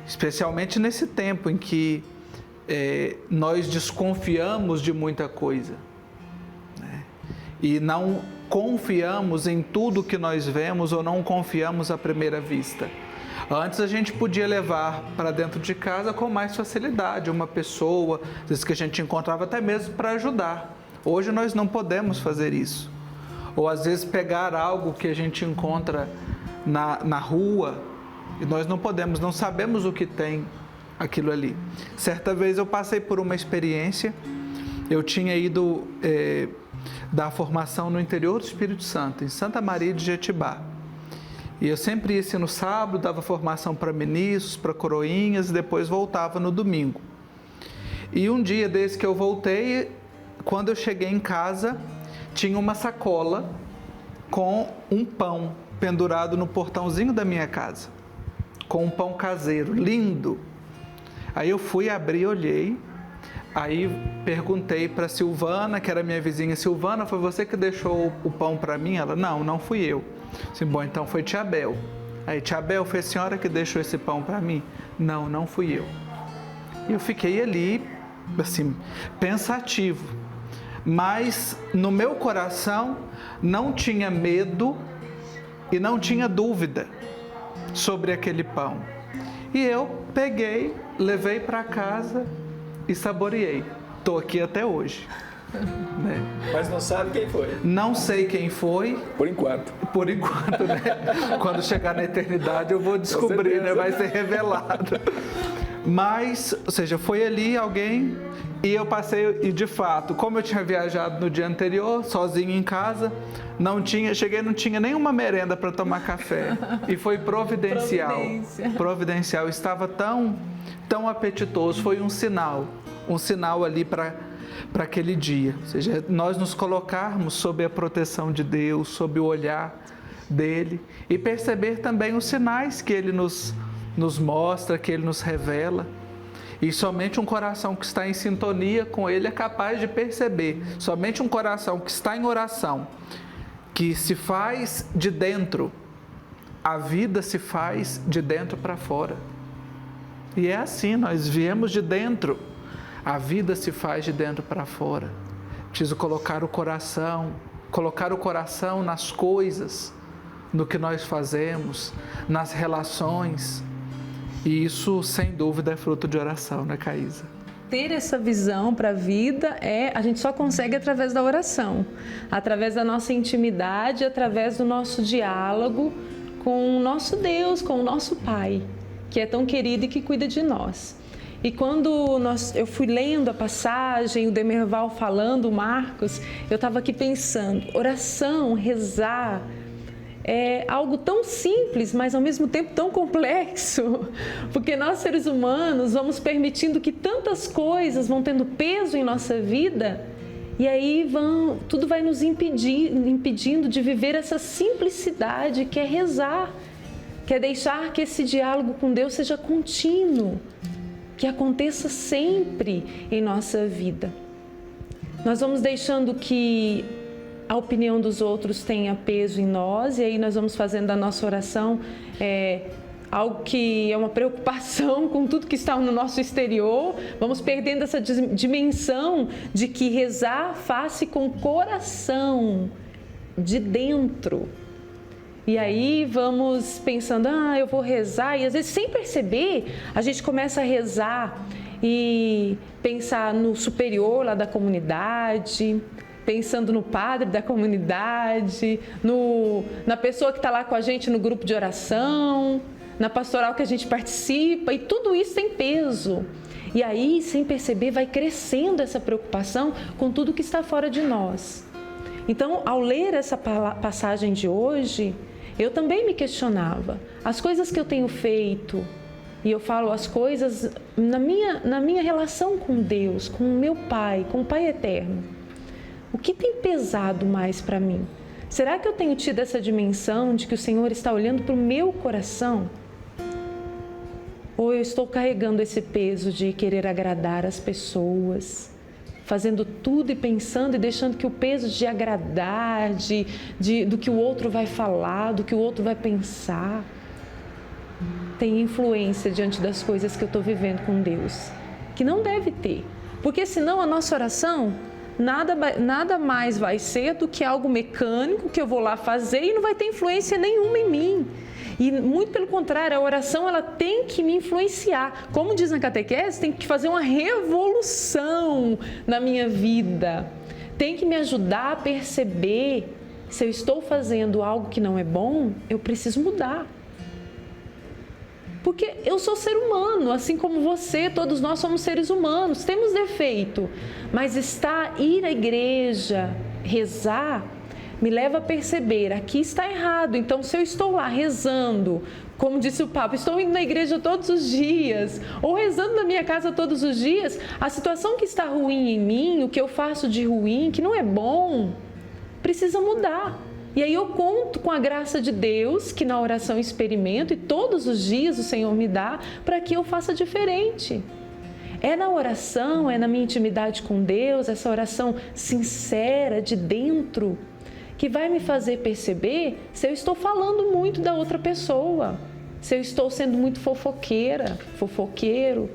Especialmente nesse tempo em que nós desconfiamos de muita coisa, né? E não confiamos em tudo que nós vemos ou não confiamos à primeira vista. Antes a gente podia levar para dentro de casa com mais facilidade uma pessoa, às vezes que a gente encontrava até mesmo para ajudar. Hoje nós não podemos fazer isso. Ou às vezes pegar algo que a gente encontra na rua e nós não podemos, não sabemos o que tem aquilo ali. Certa vez eu passei por uma experiência, eu tinha ido dar formação no interior do Espírito Santo, em Santa Maria de Jetibá. E eu sempre ia assim, no sábado, dava formação para ministros, para coroinhas e depois voltava no domingo. E um dia desde que eu voltei, quando eu cheguei em casa, tinha uma sacola com um pão pendurado no portãozinho da minha casa, com um pão caseiro, lindo. Aí eu fui abrir, olhei, aí perguntei para Silvana, que era minha vizinha: Silvana, foi você que deixou o pão para mim? Ela: não fui eu. Assim, bom, então foi Tia Bel. Aí, Tia Bel, foi a senhora que deixou esse pão para mim? Não fui eu. E eu fiquei ali, assim, pensativo. Mas no meu coração não tinha medo e não tinha dúvida sobre aquele pão. E eu peguei, levei para casa e saboreei. Estou aqui até hoje. Né? Mas não sabe quem foi? Não sei quem foi. Por enquanto. Por enquanto, né? Quando chegar na eternidade eu vou descobrir, né? Vai ser revelado. Mas, ou seja, foi ali alguém e eu passei, e de fato, como eu tinha viajado no dia anterior, sozinho em casa, não tinha nenhuma merenda para tomar café. E foi providencial. Providencial, estava tão apetitoso, foi um sinal ali para aquele dia. Ou seja, nós nos colocarmos sob a proteção de Deus, sob o olhar dele e perceber também os sinais que ele nos mostra, que ele nos revela. E somente um coração que está em sintonia com ele é capaz de perceber. Somente um coração que está em oração, que se faz de dentro, a vida se faz de dentro para fora. E é assim, nós viemos de dentro, a vida se faz de dentro para fora. Preciso colocar o coração nas coisas, no que nós fazemos, nas relações. E isso, sem dúvida, é fruto de oração, né, Caísa? ter essa visão para a vida a gente só consegue através da oração, através da nossa intimidade, através do nosso diálogo com o nosso Deus, com o nosso Pai, que é tão querido e que cuida de nós. E quando eu fui lendo a passagem, o Demerval falando, o Marcos, eu estava aqui pensando, oração, rezar, é algo tão simples, mas ao mesmo tempo tão complexo, porque nós seres humanos vamos permitindo que tantas coisas vão tendo peso em nossa vida e aí tudo vai nos impedindo de viver essa simplicidade que é rezar, que é deixar que esse diálogo com Deus seja contínuo, que aconteça sempre em nossa vida. Nós vamos deixando que a opinião dos outros tenha peso em nós e aí nós vamos fazendo da nossa oração algo que é uma preocupação com tudo que está no nosso exterior. Vamos perdendo essa dimensão de que rezar faz-se com o coração de dentro. E aí vamos pensando, eu vou rezar, e às vezes sem perceber a gente começa a rezar e pensar no superior lá da comunidade, pensando no padre da comunidade, na pessoa que está lá com a gente no grupo de oração, na pastoral que a gente participa, e tudo isso tem peso. E aí, sem perceber, vai crescendo essa preocupação com tudo que está fora de nós. Então, ao ler essa passagem de hoje, eu também me questionava. As coisas que eu tenho feito, e eu falo as coisas na minha relação com Deus, com o meu Pai, com o Pai Eterno. O que tem pesado mais para mim? Será que eu tenho tido essa dimensão de que o Senhor está olhando para o meu coração? Ou eu estou carregando esse peso de querer agradar as pessoas, fazendo tudo e pensando e deixando que o peso de agradar, do que o outro vai falar, do que o outro vai pensar, tem influência diante das coisas que eu estou vivendo com Deus, que não deve ter, porque senão a nossa oração nada mais vai ser do que algo mecânico que eu vou lá fazer e não vai ter influência nenhuma em mim. E muito pelo contrário, a oração ela tem que me influenciar. Como diz na catequese, tem que fazer uma revolução na minha vida. Tem que me ajudar a perceber se eu estou fazendo algo que não é bom, eu preciso mudar. Porque eu sou ser humano, assim como você, todos nós somos seres humanos, temos defeito. Mas ir à igreja, rezar, me leva a perceber, aqui está errado. Então, se eu estou lá rezando, como disse o Papa, estou indo na igreja todos os dias, ou rezando na minha casa todos os dias, a situação que está ruim em mim, o que eu faço de ruim, que não é bom, precisa mudar. E aí eu conto com a graça de Deus, que na oração experimento, e todos os dias o Senhor me dá, para que eu faça diferente. É na oração, é na minha intimidade com Deus, essa oração sincera, de dentro, que vai me fazer perceber se eu estou falando muito da outra pessoa, se eu estou sendo muito fofoqueira, fofoqueiro,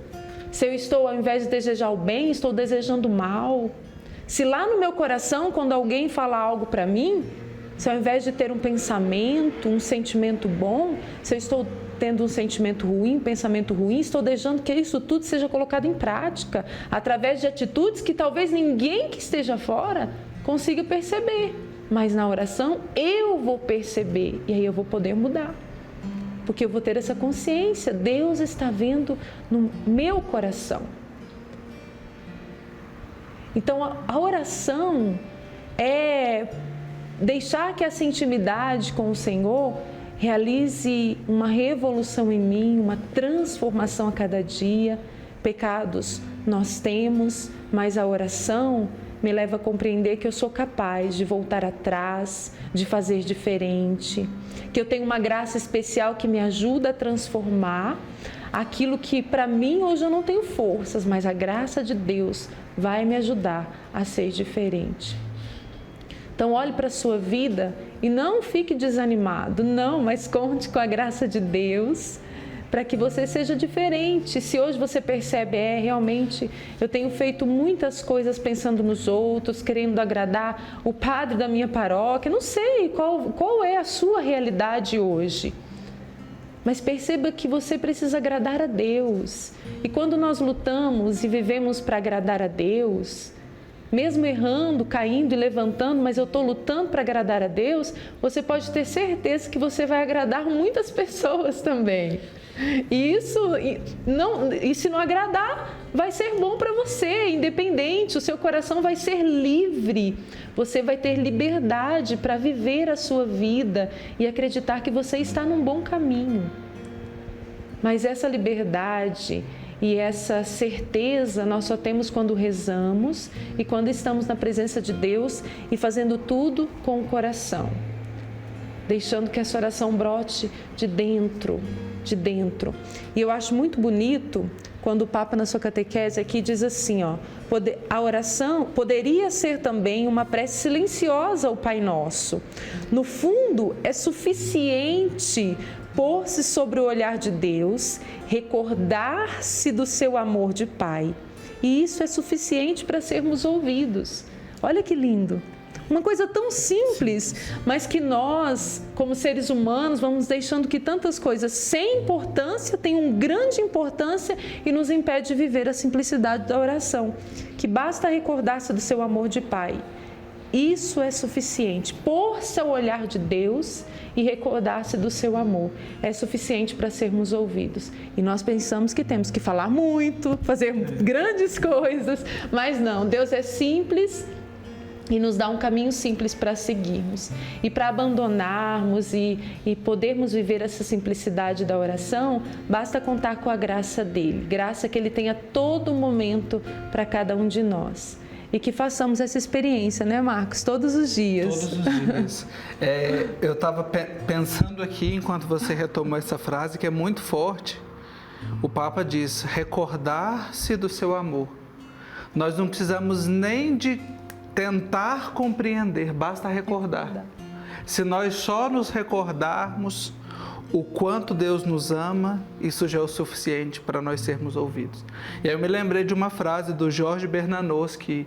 se eu estou, ao invés de desejar o bem, estou desejando o mal. Se lá no meu coração, quando alguém fala algo para mim, se ao invés de ter um pensamento, um sentimento bom, se eu estou tendo um sentimento ruim, um pensamento ruim, estou deixando que isso tudo seja colocado em prática, através de atitudes que talvez ninguém que esteja fora consiga perceber. Mas na oração eu vou perceber e aí eu vou poder mudar. Porque eu vou ter essa consciência, Deus está vendo no meu coração. Então a oração é deixar que essa intimidade com o Senhor realize uma revolução em mim, uma transformação a cada dia. Pecados nós temos, mas a oração me leva a compreender que eu sou capaz de voltar atrás, de fazer diferente, que eu tenho uma graça especial que me ajuda a transformar aquilo que para mim hoje eu não tenho forças, mas a graça de Deus vai me ajudar a ser diferente. Então olhe para a sua vida e não fique desanimado, não, mas conte com a graça de Deus para que você seja diferente. Se hoje você percebe, realmente, eu tenho feito muitas coisas pensando nos outros, querendo agradar o padre da minha paróquia, não sei qual é a sua realidade hoje. mas perceba que você precisa agradar a Deus. E quando nós lutamos e vivemos para agradar a Deus, mesmo errando, caindo e levantando, mas eu estou lutando para agradar a Deus, você pode ter certeza que você vai agradar muitas pessoas também. E se não agradar, vai ser bom para você, independente, o seu coração vai ser livre, você vai ter liberdade para viver a sua vida e acreditar que você está num bom caminho. Mas essa liberdade e essa certeza nós só temos quando rezamos e quando estamos na presença de Deus e fazendo tudo com o coração, deixando que essa oração brote de dentro. E eu acho muito bonito quando o Papa, na sua catequese aqui, diz assim, a oração poderia ser também uma prece silenciosa ao Pai Nosso. No fundo, é suficiente pôr-se sobre o olhar de Deus, recordar-se do seu amor de Pai. E isso é suficiente para sermos ouvidos. Olha que lindo! Uma coisa tão simples, mas que nós, como seres humanos, vamos deixando que tantas coisas sem importância tenham grande importância e nos impede de viver a simplicidade da oração, que basta recordar-se do seu amor de Pai. Isso é suficiente. Pôr-se ao olhar de Deus e recordar-se do seu amor é suficiente para sermos ouvidos. E nós pensamos que temos que falar muito, fazer grandes coisas, mas não, Deus é simples e nos dá um caminho simples para seguirmos. E para abandonarmos e podermos viver essa simplicidade da oração, basta contar com a graça dele, graça que ele tem a todo momento para cada um de nós. E que façamos essa experiência, né, Marcos? Todos os dias. Todos os dias. Eu estava pensando aqui, enquanto você retomou essa frase, que é muito forte. O Papa diz, recordar-se do seu amor. Nós não precisamos nem de tentar compreender, basta recordar. Se nós só nos recordarmos o quanto Deus nos ama, isso já é o suficiente para nós sermos ouvidos. E aí eu me lembrei de uma frase do Jorge Bernanos, que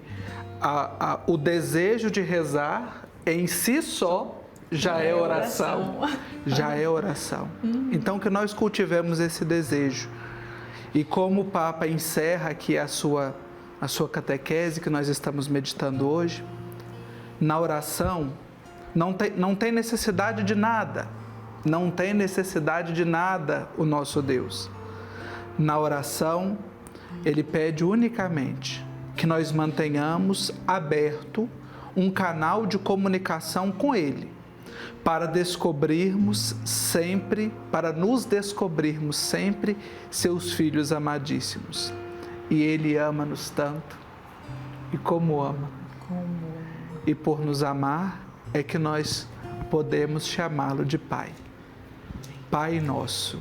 o desejo de rezar em si só já é oração. Já é oração. Então que nós cultivemos esse desejo. E como o Papa encerra aqui a sua catequese que nós estamos meditando hoje, na oração não tem necessidade de nada. Não tem necessidade de nada o nosso Deus. Na oração, Ele pede unicamente que nós mantenhamos aberto um canal de comunicação com Ele, para nos descobrirmos sempre seus filhos amadíssimos. E Ele ama-nos tanto, e como ama. E por nos amar é que nós podemos chamá-lo de Pai. Pai nosso,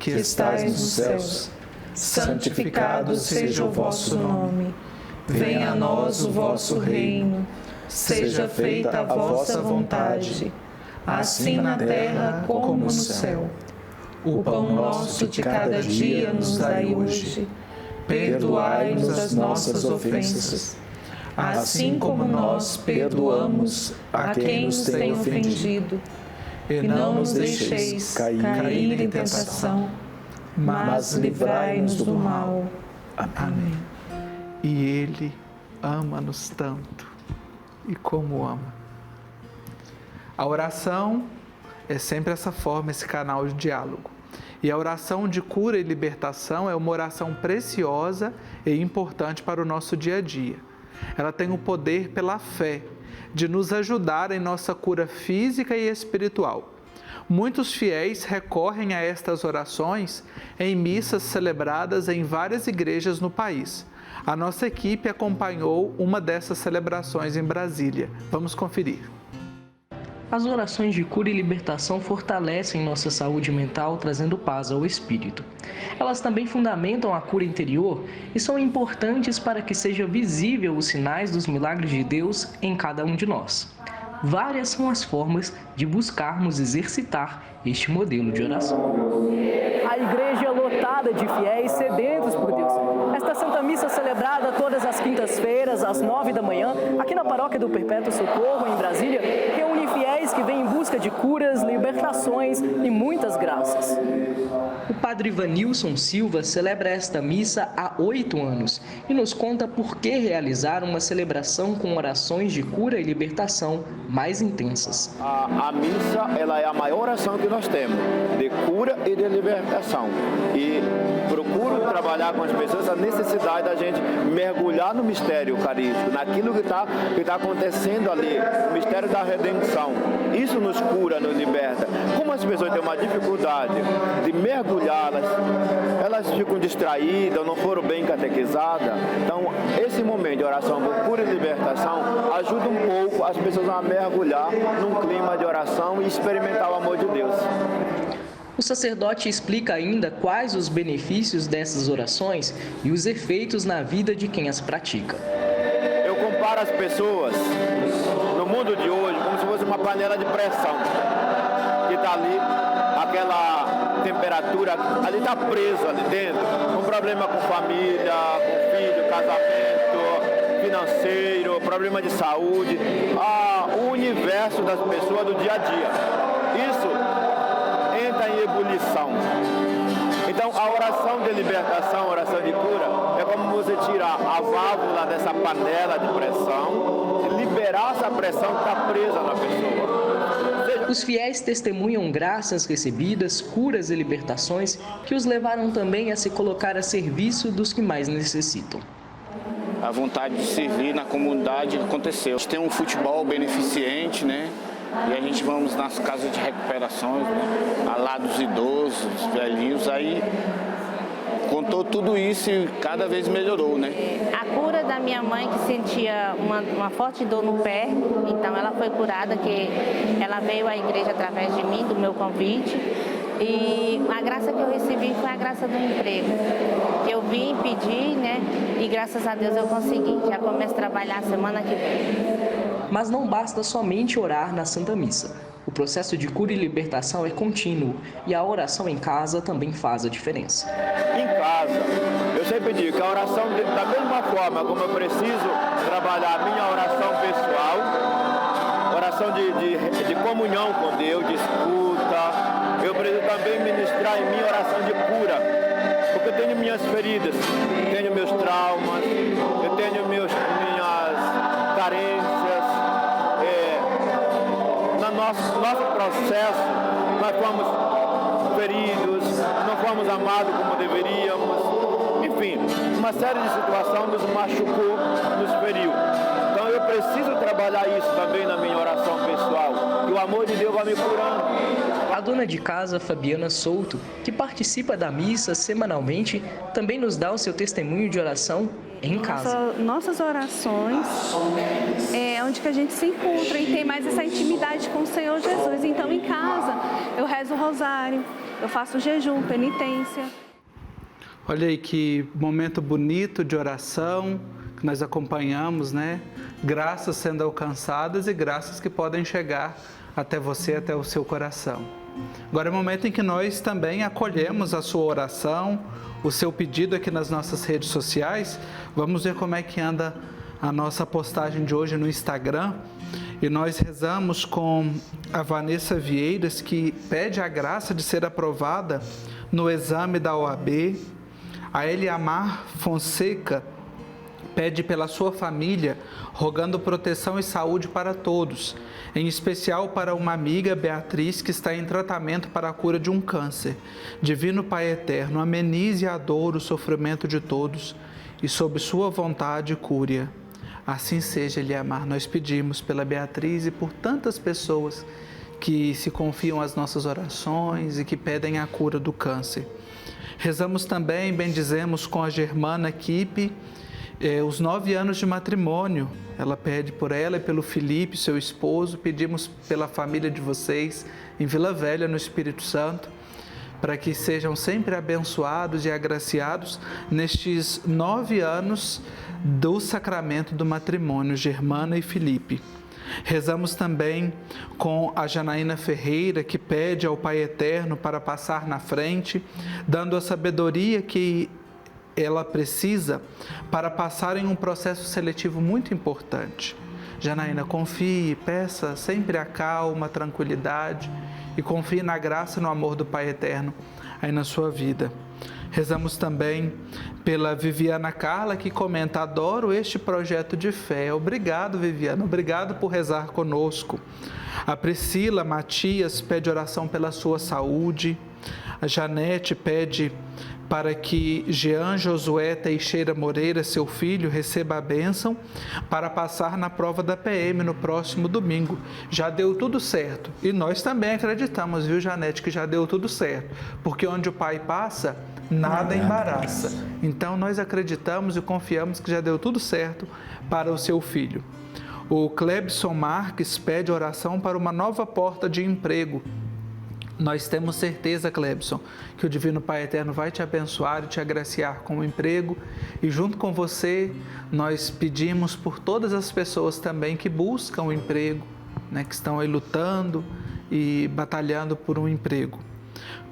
que estais nos céus, santificado seja o vosso nome. Venha a nós o vosso reino. Seja feita a vossa vontade, assim na terra como no céu. O pão nosso de cada dia nos dai hoje. Perdoai-nos as nossas ofensas, assim como nós perdoamos a quem nos tem ofendido. E não nos deixeis cair em tentação, mas livrai-nos do mal. Amém. E Ele ama-nos tanto, e como ama. A oração é sempre essa forma, esse canal de diálogo. E a oração de cura e libertação é uma oração preciosa e importante para o nosso dia a dia. Ela tem o poder pela fé de nos ajudar em nossa cura física e espiritual. Muitos fiéis recorrem a estas orações em missas celebradas em várias igrejas no país. A nossa equipe acompanhou uma dessas celebrações em Brasília. Vamos conferir. As orações de cura e libertação fortalecem nossa saúde mental, trazendo paz ao espírito. Elas também fundamentam a cura interior e são importantes para que seja visível os sinais dos milagres de Deus em cada um de nós. Várias são as formas de buscarmos exercitar este modelo de oração. a igreja lotada de fiéis sedentos por Deus. Esta Santa Missa celebrada todas as quintas-feiras, às 9 da manhã, aqui na Paróquia do Perpétuo Socorro, em Brasília, reúne fiéis que vêm em busca de curas, libertações e muitas graças. O padre Ivanilson Silva celebra esta missa há 8 anos e nos conta por que realizar uma celebração com orações de cura e libertação mais intensas. A missa, ela é a maior oração que nós temos, de cura e de libertação. E procuro trabalhar com as pessoas a necessidade da gente mergulhar no mistério eucarístico, naquilo que está acontecendo ali, o mistério da redenção. Isso nos cura, nos liberta. Como as pessoas têm uma dificuldade de mergulhar, elas ficam distraídas, não foram bem catequizadas. Então, esse momento de oração por cura e libertação ajuda um pouco as pessoas a mergulhar num clima de oração e experimentar o amor de Deus. O sacerdote explica ainda quais os benefícios dessas orações e os efeitos na vida de quem as pratica. Eu comparo as pessoas no mundo de hoje como se fosse uma panela de pressão que está ali, aquela temperatura ali está presa ali dentro, um problema com família, com filho, casamento, financeiro, problema de saúde, o universo das pessoas do dia a dia. Isso entra em ebulição. Então, a oração de libertação, a oração de cura, é como você tirar a válvula dessa panela de pressão e liberar essa pressão que está presa na pessoa. Os fiéis testemunham graças recebidas, curas e libertações que os levaram também a se colocar a serviço dos que mais necessitam. A vontade de servir na comunidade aconteceu. A gente tem um futebol beneficente, né? E a gente vamos nas casas de recuperações, né? Ao lado dos idosos, dos velhinhos, aí contou tudo isso e cada vez melhorou, né? A cura da minha mãe, que sentia uma forte dor no pé, então ela foi curada, que ela veio à igreja através de mim, do meu convite. E a graça que eu recebi foi a graça do emprego, que eu vim pedir, né? E graças a Deus eu consegui. Já começo a trabalhar semana que vem. Mas não basta somente orar na Santa Missa. O processo de cura e libertação é contínuo e a oração em casa também faz a diferença. Em casa, eu sempre digo que a oração, da mesma forma como eu preciso trabalhar a minha oração pessoal, oração de comunhão com Deus, de escuta, eu preciso também ministrar em mim oração de cura, porque eu tenho minhas feridas, tenho meus traumas, eu tenho minhas carências. No nosso processo, nós fomos feridos, não fomos amados como deveríamos, enfim, uma série de situações nos machucou, nos feriu. Então eu preciso trabalhar isso também na minha oração pessoal, que o amor de Deus vai me curando. A dona de casa, Fabiana Souto, que participa da missa semanalmente, também nos dá o seu testemunho de oração em casa. Nossas orações é onde que a gente se encontra e tem mais essa intimidade com o Senhor Jesus. Então, em casa, eu rezo o rosário, eu faço jejum, penitência. Olha aí que momento bonito de oração que nós acompanhamos, né? Graças sendo alcançadas e graças que podem chegar até você, até o seu coração. Agora é o momento em que nós também acolhemos a sua oração, o seu pedido aqui nas nossas redes sociais. Vamos ver como é que anda a nossa postagem de hoje no Instagram. E nós rezamos com a Vanessa Vieiras, que pede a graça de ser aprovada no exame da OAB. A Eliamar Fonseca pede pela sua família, rogando proteção e saúde para todos, em especial para uma amiga, Beatriz, que está em tratamento para a cura de um câncer. Divino Pai Eterno, amenize a dor, o sofrimento de todos e, sob sua vontade, cure-a. Assim seja, Eliamar. Nós pedimos pela Beatriz e por tantas pessoas que se confiam às nossas orações e que pedem a cura do câncer. Rezamos também, bendizemos com a Germana Kippe, os 9 anos de matrimônio. Ela pede por ela e pelo Felipe, seu esposo. Pedimos pela família de vocês em Vila Velha, no Espírito Santo. para que sejam sempre abençoados e agraciados nestes 9 anos do sacramento do matrimônio, Germana e Felipe. Rezamos também com a Janaína Ferreira, que pede ao Pai Eterno para passar na frente, dando a sabedoria que ela precisa para passar em um processo seletivo muito importante. Janaína, confie, peça sempre a calma, a tranquilidade e confie na graça e no amor do Pai Eterno aí na sua vida. Rezamos também pela Viviana Carla, que comenta: adoro este projeto de fé. Obrigado, Viviana, obrigado por rezar conosco. A Priscila Matias pede oração pela sua saúde. A Janete pede para que Jean Josué Teixeira Moreira, seu filho, receba a bênção para passar na prova da PM no próximo domingo. Já deu tudo certo. E nós também acreditamos, viu, Janete, que já deu tudo certo. Porque onde o pai passa, nada embaraça. Então, nós acreditamos e confiamos que já deu tudo certo para o seu filho. O Clebson Marques pede oração para uma nova porta de emprego. Nós temos certeza, Clebson, que o Divino Pai Eterno vai te abençoar e te agraciar com o emprego. E junto com você, nós pedimos por todas as pessoas também que buscam o emprego, né, que estão aí lutando e batalhando por um emprego.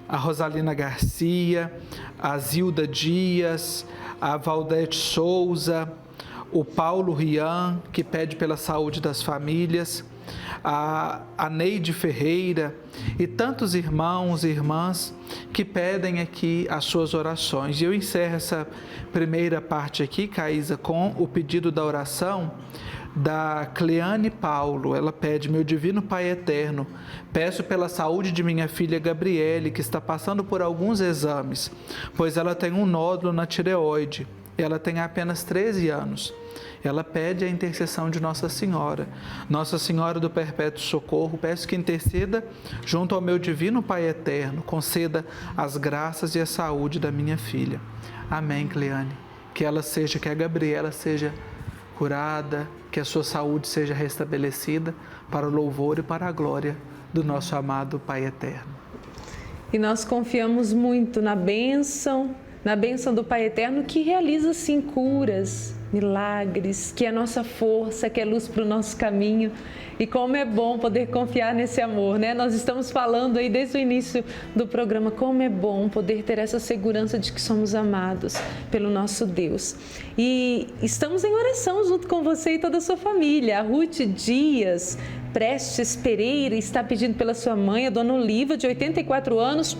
A Rosalina Garcia, a Zilda Dias, a Valdete Souza, o Paulo Rian, que pede pela saúde das famílias, a Neide Ferreira e tantos irmãos e irmãs que pedem aqui as suas orações. E eu encerro essa primeira parte aqui, Caísa, com o pedido da oração da Cleane Paulo. Ela pede: meu divino Pai Eterno, peço pela saúde de minha filha Gabriele, que está passando por alguns exames, pois ela tem um nódulo na tireoide. Ela tem apenas 13 anos. Ela pede a intercessão de Nossa Senhora. Nossa Senhora do Perpétuo Socorro, peço que interceda junto ao meu divino Pai Eterno, conceda as graças e a saúde da minha filha. Amém, Cleane. Que a Gabriela seja curada, que a sua saúde seja restabelecida para o louvor e para a glória do nosso amado Pai Eterno. E nós confiamos muito na bênção do Pai Eterno, que realiza sim curas, milagres, que é a nossa força, que é luz para o nosso caminho. E como é bom poder confiar nesse amor, né? Nós estamos falando aí desde o início do programa, como é bom poder ter essa segurança de que somos amados pelo nosso Deus. E estamos em oração junto com você e toda a sua família. A Ruth Dias Prestes Pereira está pedindo pela sua mãe, a Dona Oliva, de 84 anos.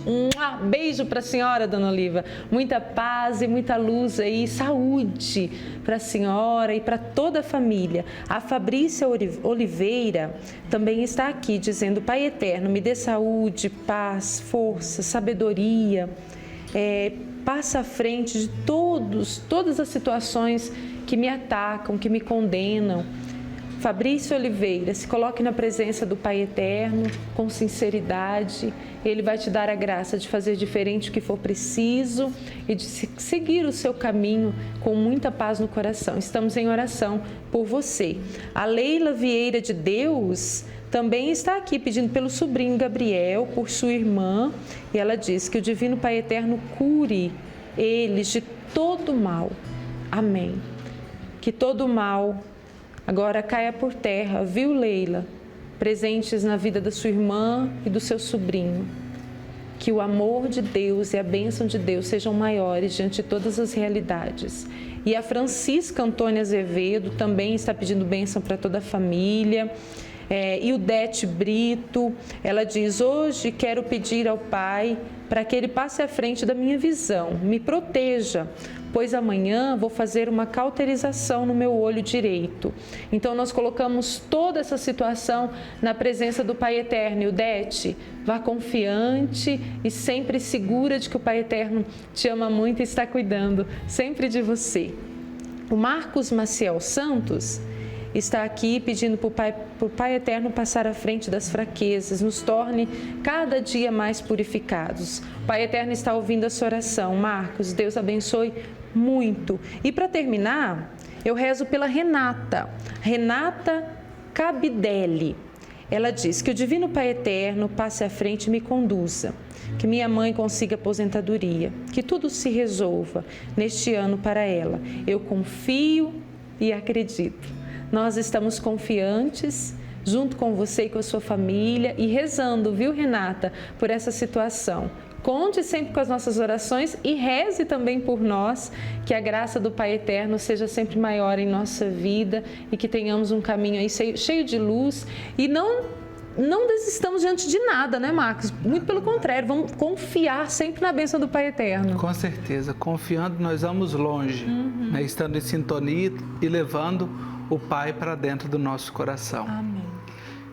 Beijo para a senhora, Dona Oliva. Muita paz e muita luz aí, saúde para a senhora e para toda a família. A Fabrícia Oliveira também está aqui dizendo: Pai Eterno, me dê saúde, paz, força, sabedoria. Passa à frente de todas as situações que me atacam, que me condenam. Fabrício Oliveira, se coloque na presença do Pai Eterno com sinceridade. Ele vai te dar a graça de fazer diferente o que for preciso e de seguir o seu caminho com muita paz no coração. Estamos em oração por você. A Leila Vieira de Deus também está aqui pedindo pelo sobrinho Gabriel, por sua irmã. E ela diz que o Divino Pai Eterno cure eles de todo mal. Amém. Que todo mal agora caia por terra, viu, Leila? Presentes na vida da sua irmã e do seu sobrinho. Que o amor de Deus e a bênção de Deus sejam maiores diante de todas as realidades. E a Antônia Azevedo também está pedindo bênção para toda a família. E o Dete Brito, ela diz: hoje quero pedir ao Pai para que Ele passe à frente da minha visão, me proteja, pois amanhã vou fazer uma cauterização no meu olho direito. Então nós colocamos toda essa situação na presença do Pai Eterno. E o Dete, vá confiante e sempre segura de que o Pai Eterno te ama muito e está cuidando sempre de você. O Marcos Maciel Santos está aqui pedindo para o Pai Eterno passar à frente das fraquezas, nos torne cada dia mais purificados. O Pai Eterno está ouvindo a sua oração. Marcos, Deus abençoe muito. E para terminar, eu rezo pela Renata Cabidelli. Ela diz que o Divino Pai Eterno passe à frente e me conduza, que minha mãe consiga aposentadoria, que tudo se resolva neste ano para ela. Eu confio e acredito. Nós estamos confiantes, junto com você e com a sua família, e rezando, viu, Renata, por essa situação. Conte sempre com as nossas orações e reze também por nós, que a graça do Pai Eterno seja sempre maior em nossa vida e que tenhamos um caminho aí cheio de luz e não desistamos diante de nada, né, Marcos? Muito pelo contrário, vamos confiar sempre na bênção do Pai Eterno. Com certeza, confiando nós vamos longe, né, estando em sintonia e levando o Pai para dentro do nosso coração. Amém.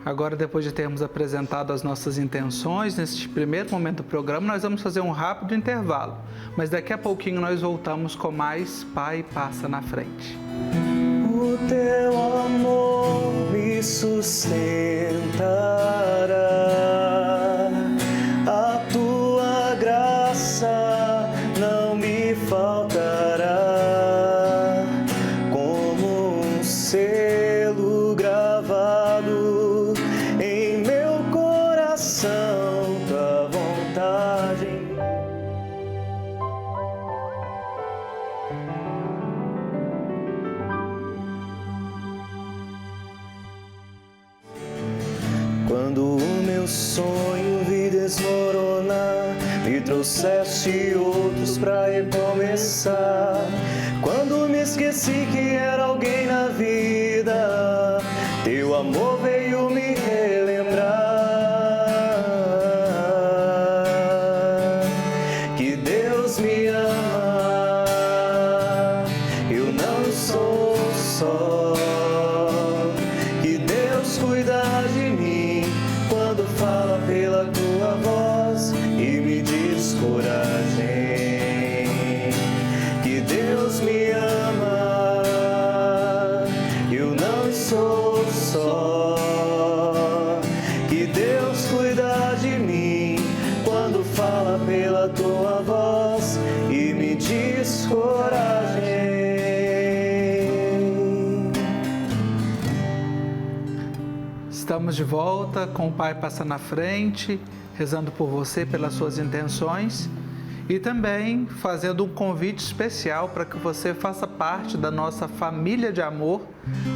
Agora, depois de termos apresentado as nossas intenções, neste primeiro momento do programa, nós vamos fazer um rápido intervalo. Mas daqui a pouquinho nós voltamos com mais Pai Passa na Frente. O teu amor me sustentará, a tua graça não me faltará, como um selo gravado em meu coração, tua vontade. Quando o meu sonho vi desmoronar, me trouxeste outros pra recomeçar. Quando me esqueci que era alguém na vida, teu amor veio me relembrar que Deus me ama, eu não sou só, que Deus cuida de mim quando fala pela tua voz e me diz coragem, que Deus me ama, eu não sou só, que Deus cuida de mim quando fala pela tua voz e me diz coragem. Estamos de volta com o Pai Passa na Frente, rezando por você, pelas suas intenções e também fazendo um convite especial para que você faça parte da nossa família de amor,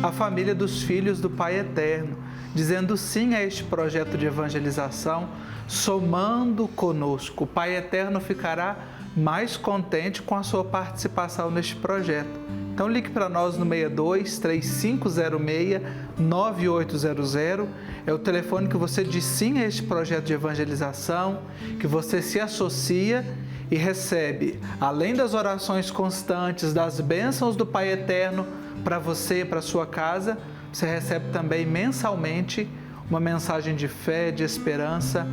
a família dos filhos do Pai Eterno, dizendo sim a este projeto de evangelização, somando conosco. O Pai Eterno ficará mais contente com a sua participação neste projeto. Então ligue para nós no 62 3506 9800, é o telefone que você diz sim a este projeto de evangelização, que você se associa e recebe, além das orações constantes, das bênçãos do Pai Eterno para você e para sua casa, você recebe também mensalmente uma mensagem de fé, de esperança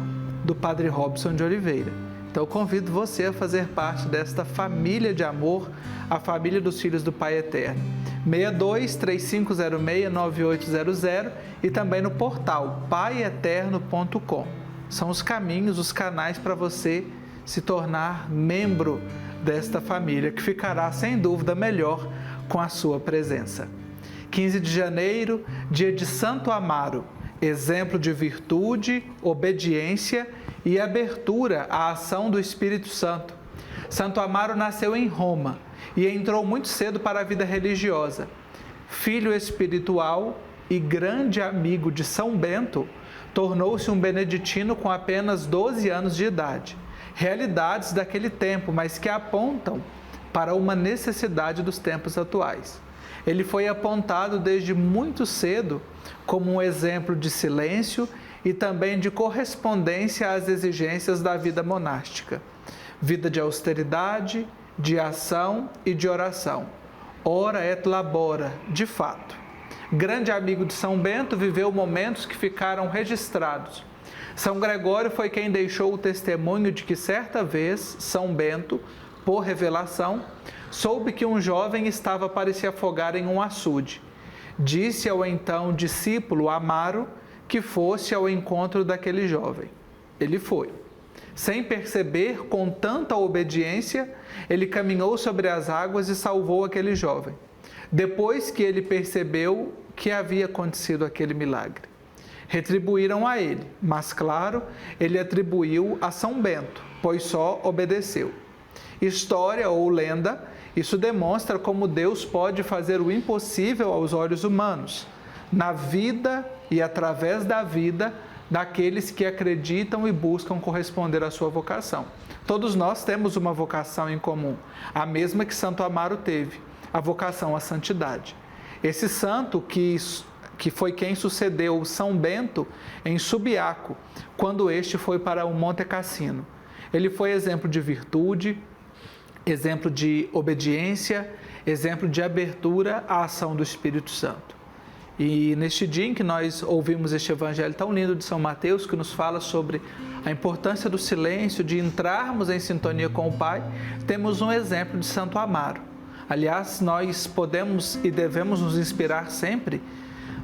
do Padre Robson de Oliveira. Então eu convido você a fazer parte desta família de amor, a família dos filhos do Pai Eterno. 62 3506 9800 e também no portal paieterno.com. São os caminhos, os canais para você se tornar membro desta família, que ficará sem dúvida melhor com a sua presença. 15 de janeiro, dia de Santo Amaro, exemplo de virtude, obediência e abertura à ação do Espírito Santo. Santo Amaro nasceu em Roma e entrou muito cedo para a vida religiosa. Filho espiritual e grande amigo de São Bento, tornou-se um beneditino com apenas 12 anos de idade. Realidades daquele tempo, mas que apontam para uma necessidade dos tempos atuais. Ele foi apontado desde muito cedo como um exemplo de silêncio e também de correspondência às exigências da vida monástica. Vida de austeridade, de ação e de oração. Ora et labora, de fato. Grande amigo de São Bento, viveu momentos que ficaram registrados. São Gregório foi quem deixou o testemunho de que certa vez São Bento, por revelação, soube que um jovem estava para se afogar em um açude. Disse ao então discípulo Amaro que fosse ao encontro daquele jovem. Ele foi. Sem perceber, com tanta obediência, ele caminhou sobre as águas e salvou aquele jovem. Depois que ele percebeu que havia acontecido aquele milagre. retribuíram a ele, mas claro, ele atribuiu a São Bento, pois só obedeceu. História ou lenda, isso demonstra como Deus pode fazer o impossível aos olhos humanos, na vida e através da vida daqueles que acreditam e buscam corresponder à sua vocação. Todos nós temos uma vocação em comum, a mesma que Santo Amaro teve, a vocação à santidade. Esse santo que foi quem sucedeu São Bento em Subiaco, quando este foi para o Monte Cassino. Ele foi exemplo de virtude, exemplo de obediência, exemplo de abertura à ação do Espírito Santo. E neste dia em que nós ouvimos este evangelho tão lindo de São Mateus, que nos fala sobre a importância do silêncio, de entrarmos em sintonia com o Pai, temos um exemplo de Santo Amaro. Aliás, nós podemos e devemos nos inspirar sempre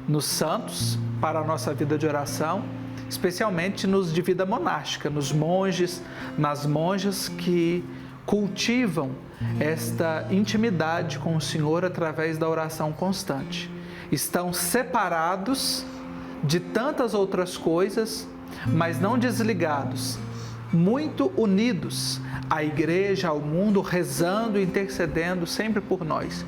nos santos para a nossa vida de oração, especialmente nos de vida monástica, nos monges, nas monjas que cultivam esta intimidade com o Senhor através da oração constante. Estão separados de tantas outras coisas, mas não desligados, muito unidos à igreja, ao mundo, rezando e intercedendo sempre por nós.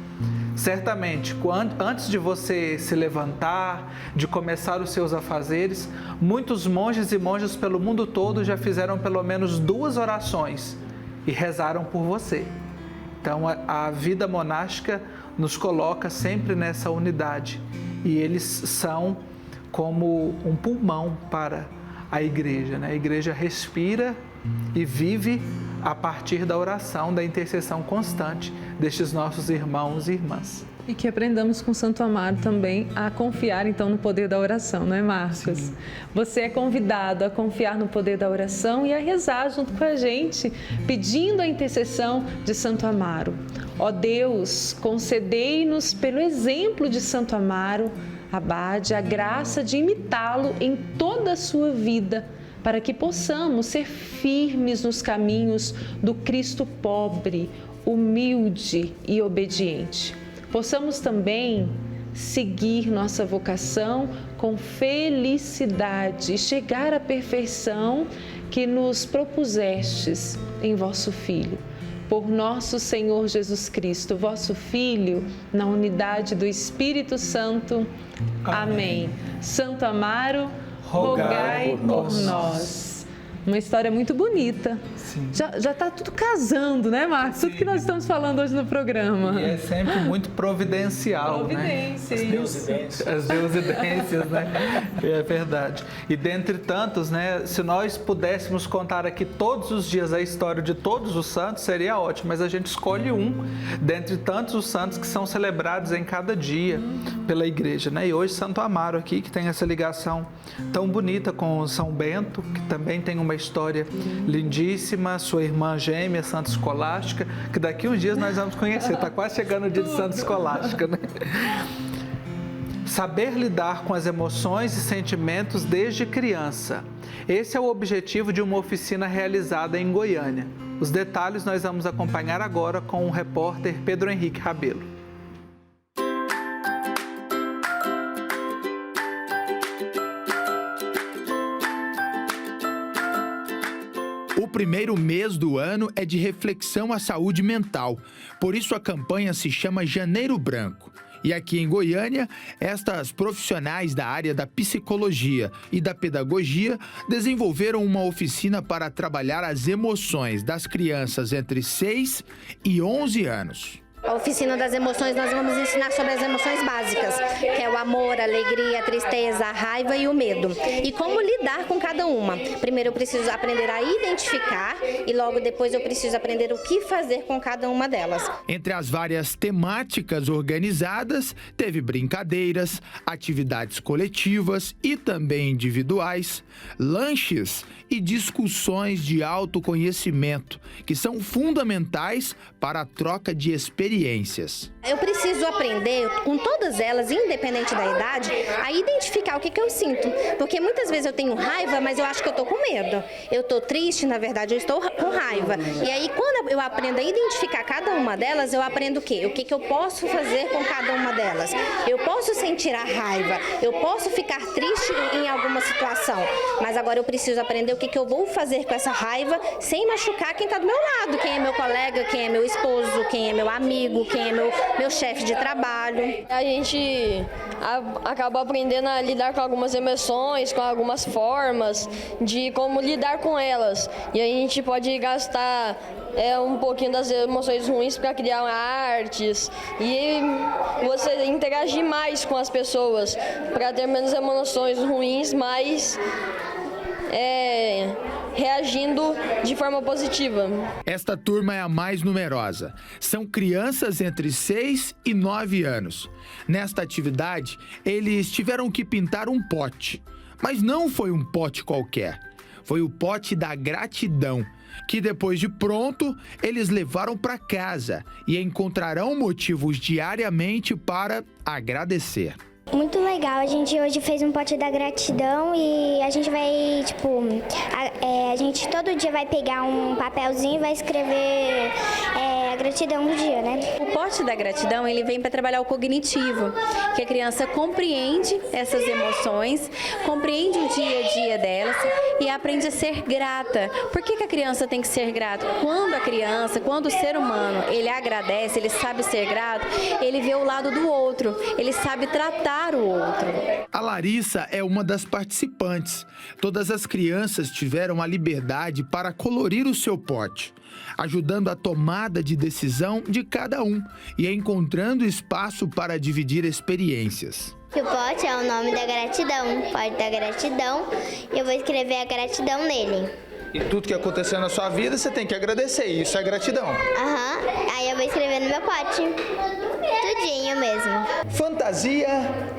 Certamente, antes de você se levantar, de começar os seus afazeres, muitos monges e monjas pelo mundo todo já fizeram pelo menos 2 orações e rezaram por você. Então, a vida monástica nos coloca sempre nessa unidade e eles são como um pulmão para a igreja, né? A igreja respira e vive a partir da oração, da intercessão constante destes nossos irmãos e irmãs. E que aprendamos com Santo Amaro também a confiar então no poder da oração, não é, Marcos? Sim. Você é convidado a confiar no poder da oração e a rezar junto com a gente, pedindo a intercessão de Santo Amaro. Ó Deus, concedei-nos pelo exemplo de Santo Amaro, abade, a graça de imitá-lo em toda a sua vida, para que possamos ser firmes nos caminhos do Cristo pobre, humilde e obediente. Possamos também seguir nossa vocação com felicidade e chegar à perfeição que nos propusestes em vosso Filho. Por nosso Senhor Jesus Cristo, vosso Filho, na unidade do Espírito Santo. Amém. Santo Amaro, rogai por nós. Uma história muito bonita. Sim. Já está tudo casando, né, Marcos? Sim. Tudo que nós estamos falando hoje no programa. E é sempre muito providencial, Providência, né? As deusidências, né? É verdade. E dentre tantos, né, se nós pudéssemos contar aqui todos os dias a história de todos os santos, seria ótimo, mas a gente escolhe um dentre tantos os santos que são celebrados em cada dia pela igreja, né? E hoje Santo Amaro aqui, que tem essa ligação tão bonita com São Bento, que também tem uma história lindíssima, sua irmã gêmea, Santa Escolástica, que daqui uns dias nós vamos conhecer, está quase chegando o dia de Santa Escolástica, né? Saber lidar com as emoções e sentimentos desde criança. Esse é o objetivo de uma oficina realizada em Goiânia. Os detalhes nós vamos acompanhar agora com o repórter Pedro Henrique Rabelo. O primeiro mês do ano é de reflexão à saúde mental, por isso a campanha se chama Janeiro Branco. E aqui em Goiânia, estas profissionais da área da psicologia e da pedagogia desenvolveram uma oficina para trabalhar as emoções das crianças entre 6 e 11 anos. A oficina das emoções, nós vamos ensinar sobre as emoções básicas, que é o amor, a alegria, a tristeza, a raiva e o medo. E como lidar com cada uma. Primeiro eu preciso aprender a identificar e logo depois eu preciso aprender o que fazer com cada uma delas. Entre as várias temáticas organizadas, teve brincadeiras, atividades coletivas e também individuais, lanches e discussões de autoconhecimento, que são fundamentais para a troca de experiências. Eu preciso aprender, com todas elas, independente da idade, a identificar o que eu sinto. Porque muitas vezes eu tenho raiva, mas eu acho que eu estou com medo. Eu estou triste, na verdade, eu estou com raiva. E aí, quando eu aprendo a identificar cada uma delas, eu aprendo o quê? O que eu posso fazer com cada uma delas. Eu posso sentir a raiva, eu posso ficar triste em alguma situação, mas agora eu preciso aprender o que eu vou fazer com essa raiva sem machucar quem está do meu lado, quem é meu colega, quem é meu esposo, quem é meu amigo, quem é meu chefe de trabalho. A gente acaba aprendendo a lidar com algumas emoções, com algumas formas de como lidar com elas. E a gente pode gastar um pouquinho das emoções ruins para criar artes e você interagir mais com as pessoas para ter menos emoções ruins, mas reagindo de forma positiva. Esta turma é a mais numerosa. São crianças entre 6 e 9 anos. Nesta atividade, eles tiveram que pintar um pote. Mas não foi um pote qualquer. Foi o pote da gratidão, que depois de pronto, eles levaram para casa e encontrarão motivos diariamente para agradecer. Muito legal, a gente hoje fez um pote da gratidão e a gente vai, a gente todo dia vai pegar um papelzinho e vai escrever a gratidão do dia, né? O pote da gratidão, ele vem para trabalhar o cognitivo, que a criança compreende essas emoções, compreende o dia a dia delas e aprende a ser grata. Por que a criança tem que ser grata? Quando o ser humano, ele agradece, ele sabe ser grato, ele vê o lado do outro, ele sabe tratar o outro. A Larissa é uma das participantes. Todas as crianças tiveram a liberdade para colorir o seu pote, ajudando a tomada de decisão de cada um e encontrando espaço para dividir experiências. O pote é o nome da gratidão, pote da gratidão, e eu vou escrever a gratidão nele. E tudo que aconteceu na sua vida, você tem que agradecer, isso é gratidão. Aí eu vou escrever no meu pote. Tudinho mesmo. Fantasia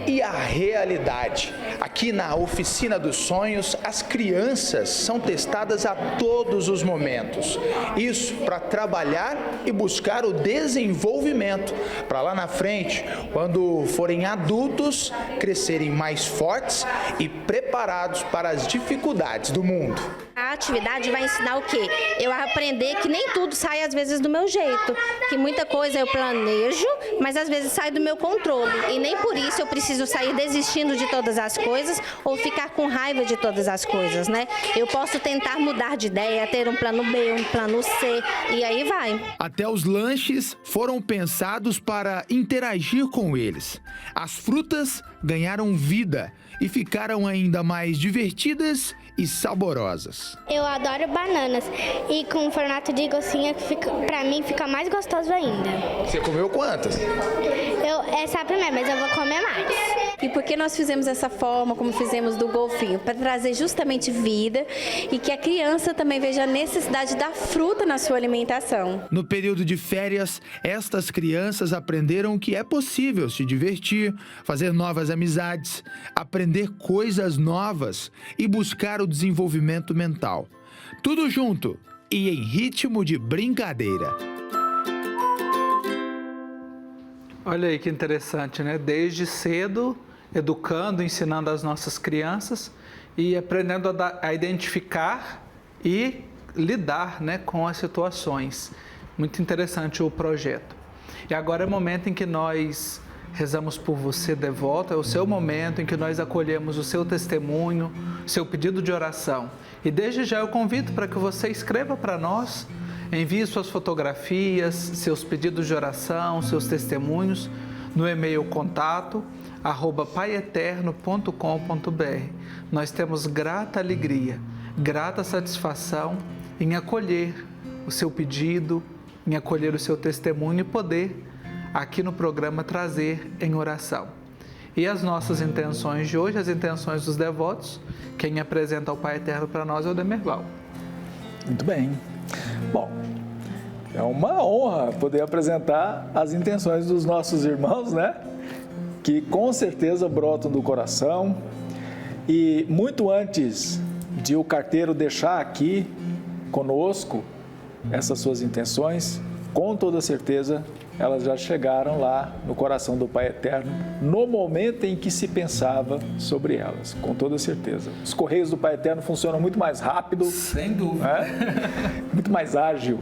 e a realidade. Aqui na Oficina dos Sonhos, as crianças são testadas a todos os momentos. Isso para trabalhar e buscar o desenvolvimento. Para lá na frente, quando forem adultos, crescerem mais fortes e preparados para as dificuldades do mundo. A atividade vai ensinar o quê? Eu aprender que nem tudo sai às vezes do meu jeito, que muita coisa eu planejo, mas às vezes sai do meu controle e nem por isso eu preciso sair desistindo de todas as coisas ou ficar com raiva de todas as coisas, né? Eu posso tentar mudar de ideia, ter um plano B, um plano C e aí vai. Até os lanches foram pensados para interagir com eles. As frutas ganharam vida e ficaram ainda mais divertidas e saborosas. Eu adoro bananas e com formato de gocinha, pra mim fica mais gostoso ainda. Você comeu quantas? Essa é a primeira, mas eu vou comer mais. E por que nós fizemos essa forma, como fizemos do golfinho? Para trazer justamente vida e que a criança também veja a necessidade da fruta na sua alimentação. No período de férias, estas crianças aprenderam que é possível se divertir, fazer novas amizades, aprender coisas novas e buscar o desenvolvimento mental. Tudo junto e em ritmo de brincadeira. Olha aí que interessante, né? Desde cedo, educando, ensinando as nossas crianças e aprendendo a identificar e lidar, né, com as situações. Muito interessante o projeto. E agora é o momento em que nós rezamos por você, devoto, é o seu momento em que nós acolhemos o seu testemunho, seu pedido de oração. E desde já eu convido para que você escreva para nós, envie suas fotografias, seus pedidos de oração, seus testemunhos no e-mail contato@paieternno.com.br. Nós temos grata alegria, grata satisfação em acolher o seu pedido, em acolher o seu testemunho e poder aqui no programa trazer em oração. E as nossas intenções de hoje, as intenções dos devotos, quem apresenta o Pai Eterno para nós é o Demerval. Muito bem. Bom, é uma honra poder apresentar as intenções dos nossos irmãos, né? Que com certeza brotam do coração. E muito antes de o carteiro deixar aqui conosco essas suas intenções, com toda certeza elas já chegaram lá no coração do Pai Eterno, no momento em que se pensava sobre elas, com toda certeza. Os correios do Pai Eterno funcionam muito mais rápido. Sem dúvida. Muito mais ágil.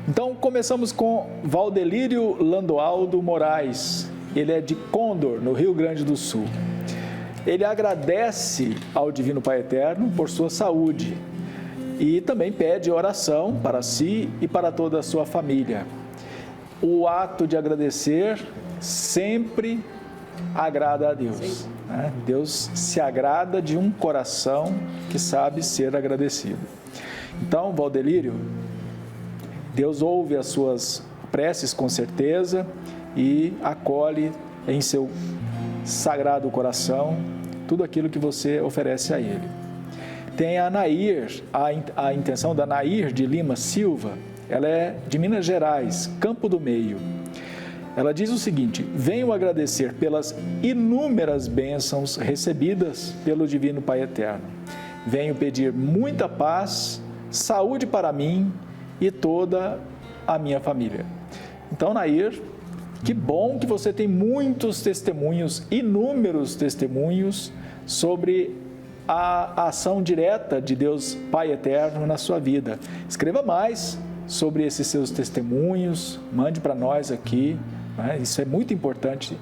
Então, começamos com Valdelírio Landoaldo Moraes. Ele é de Condor, no Rio Grande do Sul. Ele agradece ao Divino Pai Eterno por sua saúde e também pede oração para si e para toda a sua família. O ato de agradecer sempre agrada a Deus. Né? Deus se agrada de um coração que sabe ser agradecido. Então, Valdelírio, Deus ouve as suas preces com certeza e acolhe em seu sagrado coração tudo aquilo que você oferece a Ele. Tem a Nair, a intenção da Nair de Lima Silva. Ela é de Minas Gerais, Campo do Meio. Ela diz o seguinte: venho agradecer pelas inúmeras bênçãos recebidas pelo Divino Pai Eterno. Venho pedir muita paz, saúde para mim e toda a minha família. Então, Nair, que bom que você tem muitos testemunhos, inúmeros testemunhos sobre a ação direta de Deus Pai Eterno na sua vida. Escreva mais sobre esses seus testemunhos, mande para nós aqui, né? Isso é muito importante,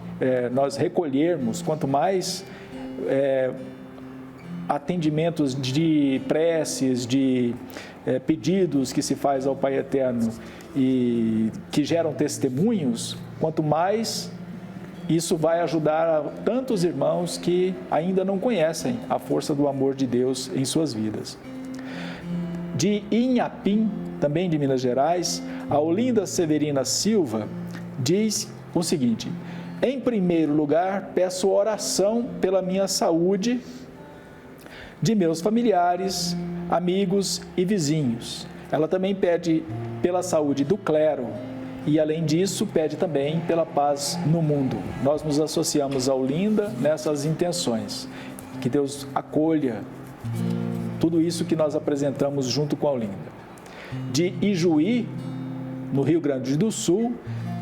nós recolhermos, quanto mais atendimentos de preces, de pedidos que se faz ao Pai Eterno e que geram testemunhos, quanto mais isso vai ajudar a tantos irmãos que ainda não conhecem a força do amor de Deus em suas vidas. De Inhapim, também de Minas Gerais, a Olinda Severina Silva diz o seguinte: em primeiro lugar, peço oração pela minha saúde, de meus familiares, amigos e vizinhos. Ela também pede pela saúde do clero e, além disso, pede também pela paz no mundo. Nós nos associamos a Olinda nessas intenções. Que Deus acolha tudo isso que nós apresentamos junto com a Olinda. De Ijuí, no Rio Grande do Sul,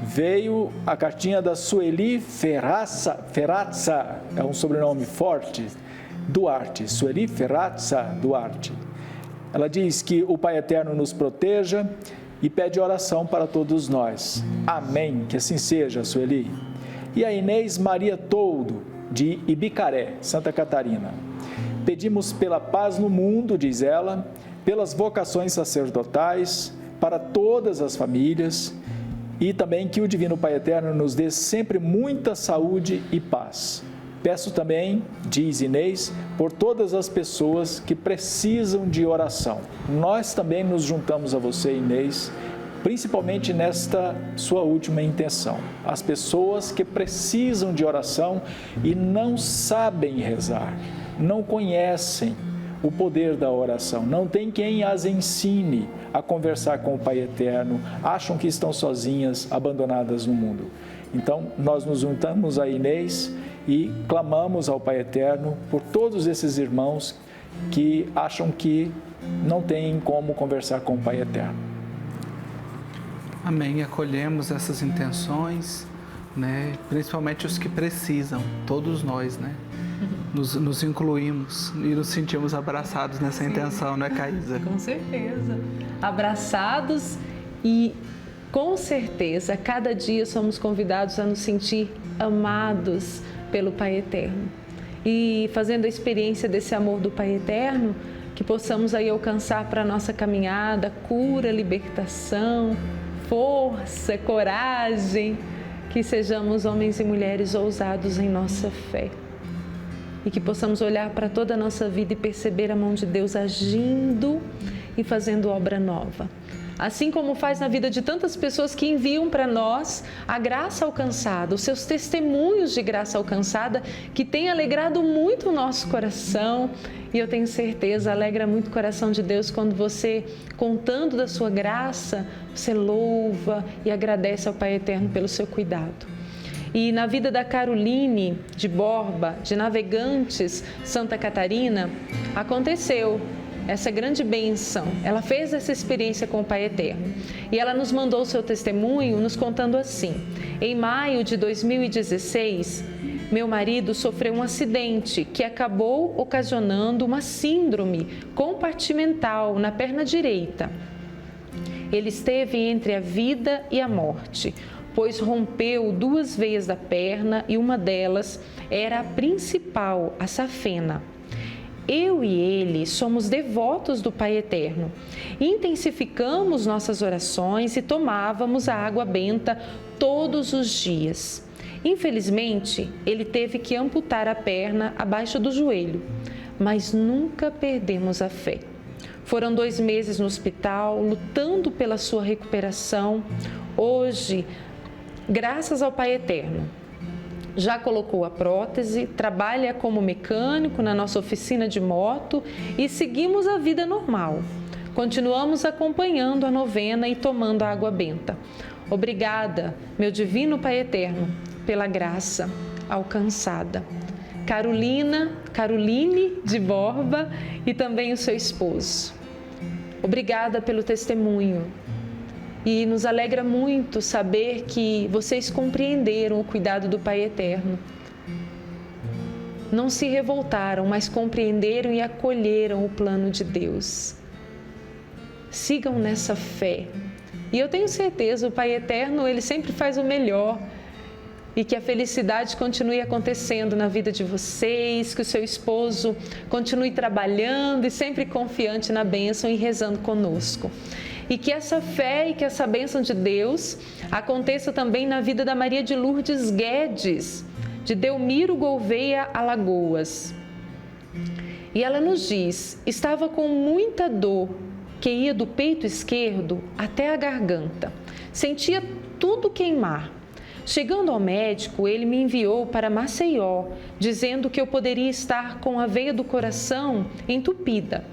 veio a cartinha da Sueli Ferrazza, é um sobrenome forte, Duarte, Sueli Ferrazza Duarte. Ela diz que o Pai Eterno nos proteja e pede oração para todos nós. Amém, que assim seja, Sueli. E a Inês Maria Toldo, de Ibicaré, Santa Catarina. Pedimos pela paz no mundo, diz ela, pelas vocações sacerdotais, para todas as famílias e também que o Divino Pai Eterno nos dê sempre muita saúde e paz. Peço também, diz Inês, por todas as pessoas que precisam de oração. Nós também nos juntamos a você, Inês, principalmente nesta sua última intenção. As pessoas que precisam de oração e não sabem rezar, não conhecem o poder da oração, não tem quem as ensine a conversar com o Pai Eterno, acham que estão sozinhas, abandonadas no mundo. Então, nós nos juntamos a Inês e clamamos ao Pai Eterno por todos esses irmãos que acham que não têm como conversar com o Pai Eterno. Amém. Acolhemos essas intenções, né? Principalmente os que precisam, todos nós, né? Nos incluímos e nos sentimos abraçados nessa intenção, né, Caísa? Com certeza. Abraçados e, com certeza, cada dia somos convidados a nos sentir amados pelo Pai Eterno. E fazendo a experiência desse amor do Pai Eterno, que possamos aí alcançar para a nossa caminhada cura, libertação, força, coragem, que sejamos homens e mulheres ousados em nossa fé. E que possamos olhar para toda a nossa vida e perceber a mão de Deus agindo e fazendo obra nova. Assim como faz na vida de tantas pessoas que enviam para nós a graça alcançada, os seus testemunhos de graça alcançada, que tem alegrado muito o nosso coração. E eu tenho certeza, alegra muito o coração de Deus quando você, contando da sua graça, você louva e agradece ao Pai Eterno pelo seu cuidado. E na vida da Caroline de Borba, de Navegantes, Santa Catarina, aconteceu essa grande bênção. Ela fez essa experiência com o Pai Eterno. E ela nos mandou o seu testemunho nos contando assim: em maio de 2016, meu marido sofreu um acidente que acabou ocasionando uma síndrome compartimental na perna direita. Ele esteve entre a vida e a morte, pois rompeu 2 veias da perna e uma delas era a principal, a safena. Eu e ele somos devotos do Pai Eterno. Intensificamos nossas orações e tomávamos a água benta todos os dias. Infelizmente, ele teve que amputar a perna abaixo do joelho, mas nunca perdemos a fé. Foram 2 meses no hospital, lutando pela sua recuperação. Hoje, graças ao Pai Eterno, já colocou a prótese, trabalha como mecânico na nossa oficina de moto e seguimos a vida normal. Continuamos acompanhando a novena e tomando a água benta. Obrigada, meu divino Pai Eterno, pela graça alcançada. Caroline de Borba e também o seu esposo. Obrigada pelo testemunho. E nos alegra muito saber que vocês compreenderam o cuidado do Pai Eterno. Não se revoltaram, mas compreenderam e acolheram o plano de Deus. Sigam nessa fé. E eu tenho certeza, o Pai Eterno, Ele sempre faz o melhor. E que a felicidade continue acontecendo na vida de vocês, que o seu esposo continue trabalhando e sempre confiante na bênção e rezando conosco. E que essa fé e que essa bênção de Deus aconteça também na vida da Maria de Lourdes Guedes, de Delmiro Gouveia, Alagoas. E ela nos diz: estava com muita dor que ia do peito esquerdo até a garganta. Sentia tudo queimar. Chegando ao médico, ele me enviou para Maceió, dizendo que eu poderia estar com a veia do coração entupida.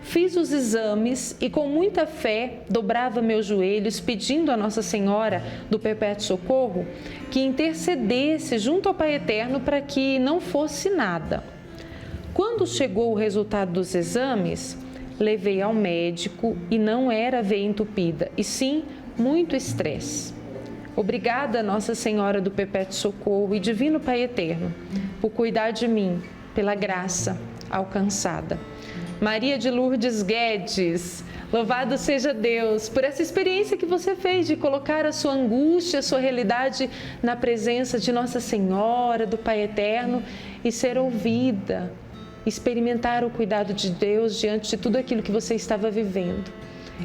Fiz os exames e com muita fé dobrava meus joelhos pedindo a Nossa Senhora do Perpétuo Socorro que intercedesse junto ao Pai Eterno para que não fosse nada. Quando chegou o resultado dos exames, levei ao médico e não era veia entupida, e sim muito estresse. Obrigada, Nossa Senhora do Perpétuo Socorro e Divino Pai Eterno, por cuidar de mim, pela graça alcançada. Maria de Lourdes Guedes, louvado seja Deus por essa experiência que você fez de colocar a sua angústia, a sua realidade na presença de Nossa Senhora, do Pai Eterno e ser ouvida, experimentar o cuidado de Deus diante de tudo aquilo que você estava vivendo.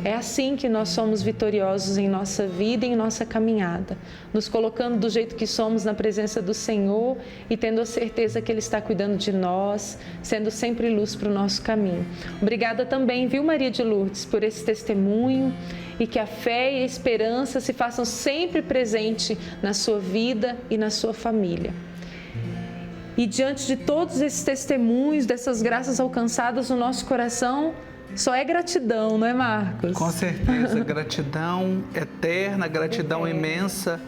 É assim que nós somos vitoriosos em nossa vida e em nossa caminhada, nos colocando do jeito que somos na presença do Senhor e tendo a certeza que Ele está cuidando de nós, sendo sempre luz para o nosso caminho. Obrigada também, viu, Maria de Lourdes, por esse testemunho e que a fé e a esperança se façam sempre presente na sua vida e na sua família. E diante de todos esses testemunhos, dessas graças alcançadas no nosso coração, só é gratidão, não é, Marcos? Com certeza, gratidão eterna, gratidão imensa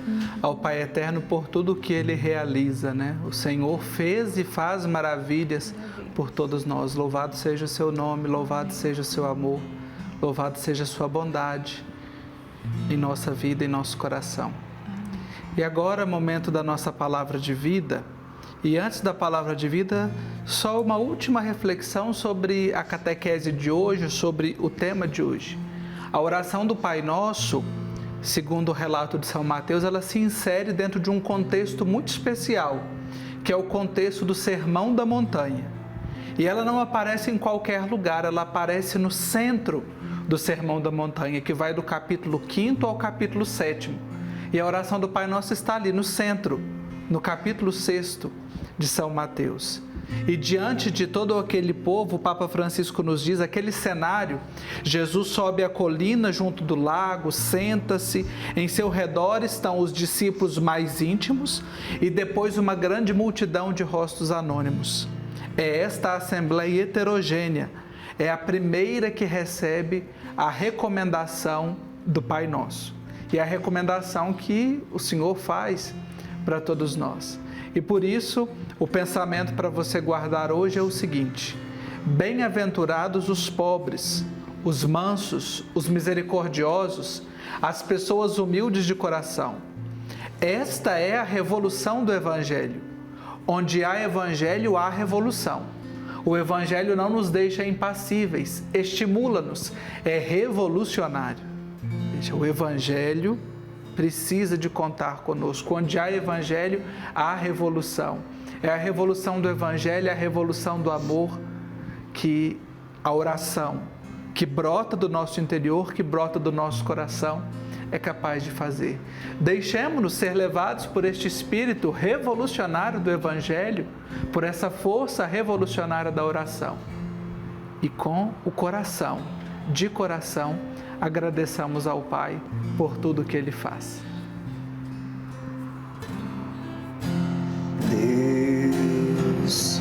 ao Pai Eterno por tudo que Ele realiza, né? O Senhor fez e faz maravilhas por todos nós. Louvado seja o seu nome, louvado seja o seu amor, louvado seja a sua bondade em nossa vida e em nosso coração. E agora, momento da nossa palavra de vida. E antes da palavra de vida, só uma última reflexão sobre a catequese de hoje, sobre o tema de hoje. A oração do Pai Nosso, segundo o relato de São Mateus, ela se insere dentro de um contexto muito especial, que é o contexto do Sermão da Montanha. E ela não aparece em qualquer lugar, ela aparece no centro do Sermão da Montanha, que vai do capítulo 5º ao capítulo 7º. E a oração do Pai Nosso está ali no centro, no capítulo 6º de São Mateus. E diante de todo aquele povo, o Papa Francisco nos diz, aquele cenário, Jesus sobe a colina junto do lago, senta-se, em seu redor estão os discípulos mais íntimos e depois uma grande multidão de rostos anônimos. É esta assembleia heterogênea, é a primeira que recebe a recomendação do Pai Nosso. E a recomendação que o Senhor faz para todos nós. E por isso, o pensamento para você guardar hoje é o seguinte: Bem-aventurados os pobres, os mansos, os misericordiosos, as pessoas humildes de coração. Esta é a revolução do Evangelho. Onde há Evangelho, há revolução. O Evangelho não nos deixa impassíveis, estimula-nos, é revolucionário. Veja, o Evangelho precisa de contar conosco. Onde há Evangelho, há revolução. É a revolução do Evangelho, a revolução do amor, que a oração, que brota do nosso interior, que brota do nosso coração, é capaz de fazer. Deixemos-nos ser levados por este espírito revolucionário do Evangelho, por essa força revolucionária da oração. E com o coração, de coração, agradeçamos ao Pai por tudo que Ele faz. Deus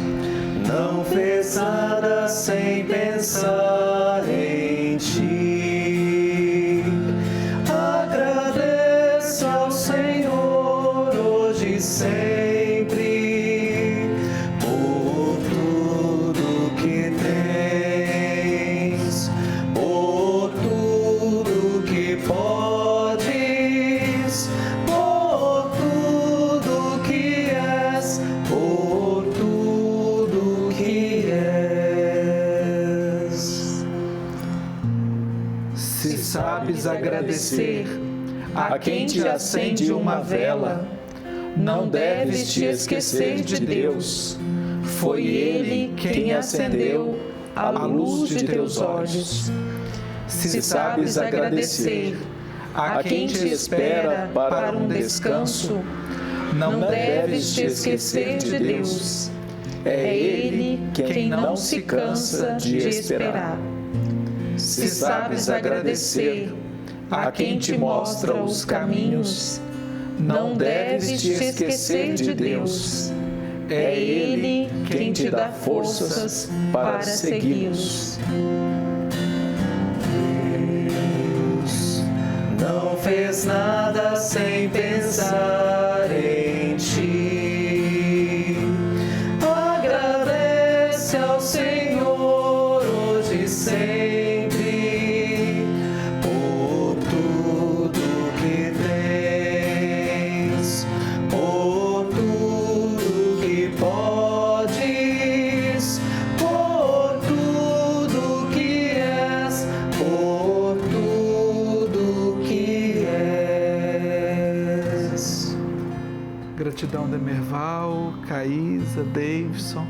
não fez nada sem pensar em Ti. Agradeço ao Senhor hoje e sempre por tudo que tens, por tudo que podes, por tudo que és, por tudo que és. Se sabes agradecer a quem te acende uma vela, não deves te esquecer de Deus. Foi Ele quem acendeu a luz de teus olhos. Se sabes agradecer a quem te espera para um descanso, não deves te esquecer de Deus. É Ele quem não se cansa de esperar. Se sabes agradecer a quem te mostra os caminhos, não deves te esquecer de Deus. É Ele quem te dá forças para segui-los. Deus não fez nada sem pensar em Ti. Agradece ao Senhor hoje e sempre por tudo que tens, por tudo que podes, por tudo que és, por tudo que és. Gratidão, Demerval, Caísa, Davidson,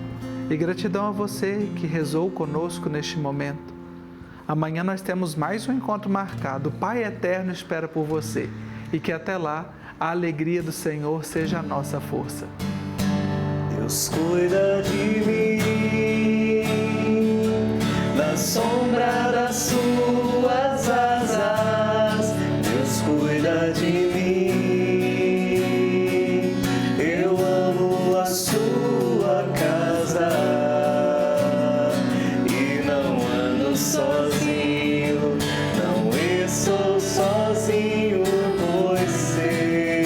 e gratidão a você que rezou conosco neste momento. Amanhã nós temos mais um encontro marcado. O Pai Eterno espera por você e que até lá a alegria do Senhor seja a nossa força. Deus cuida de mim, na sombra das suas asas. Deus cuida de mim, eu amo a sua casa e não ando sozinho, não estou sozinho, pois sei,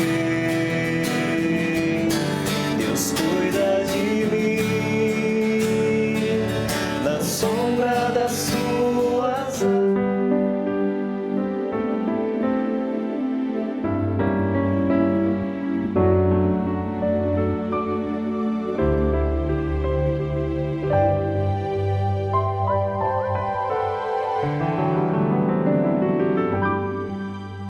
Deus cuida de mim, na sombra das suas asas.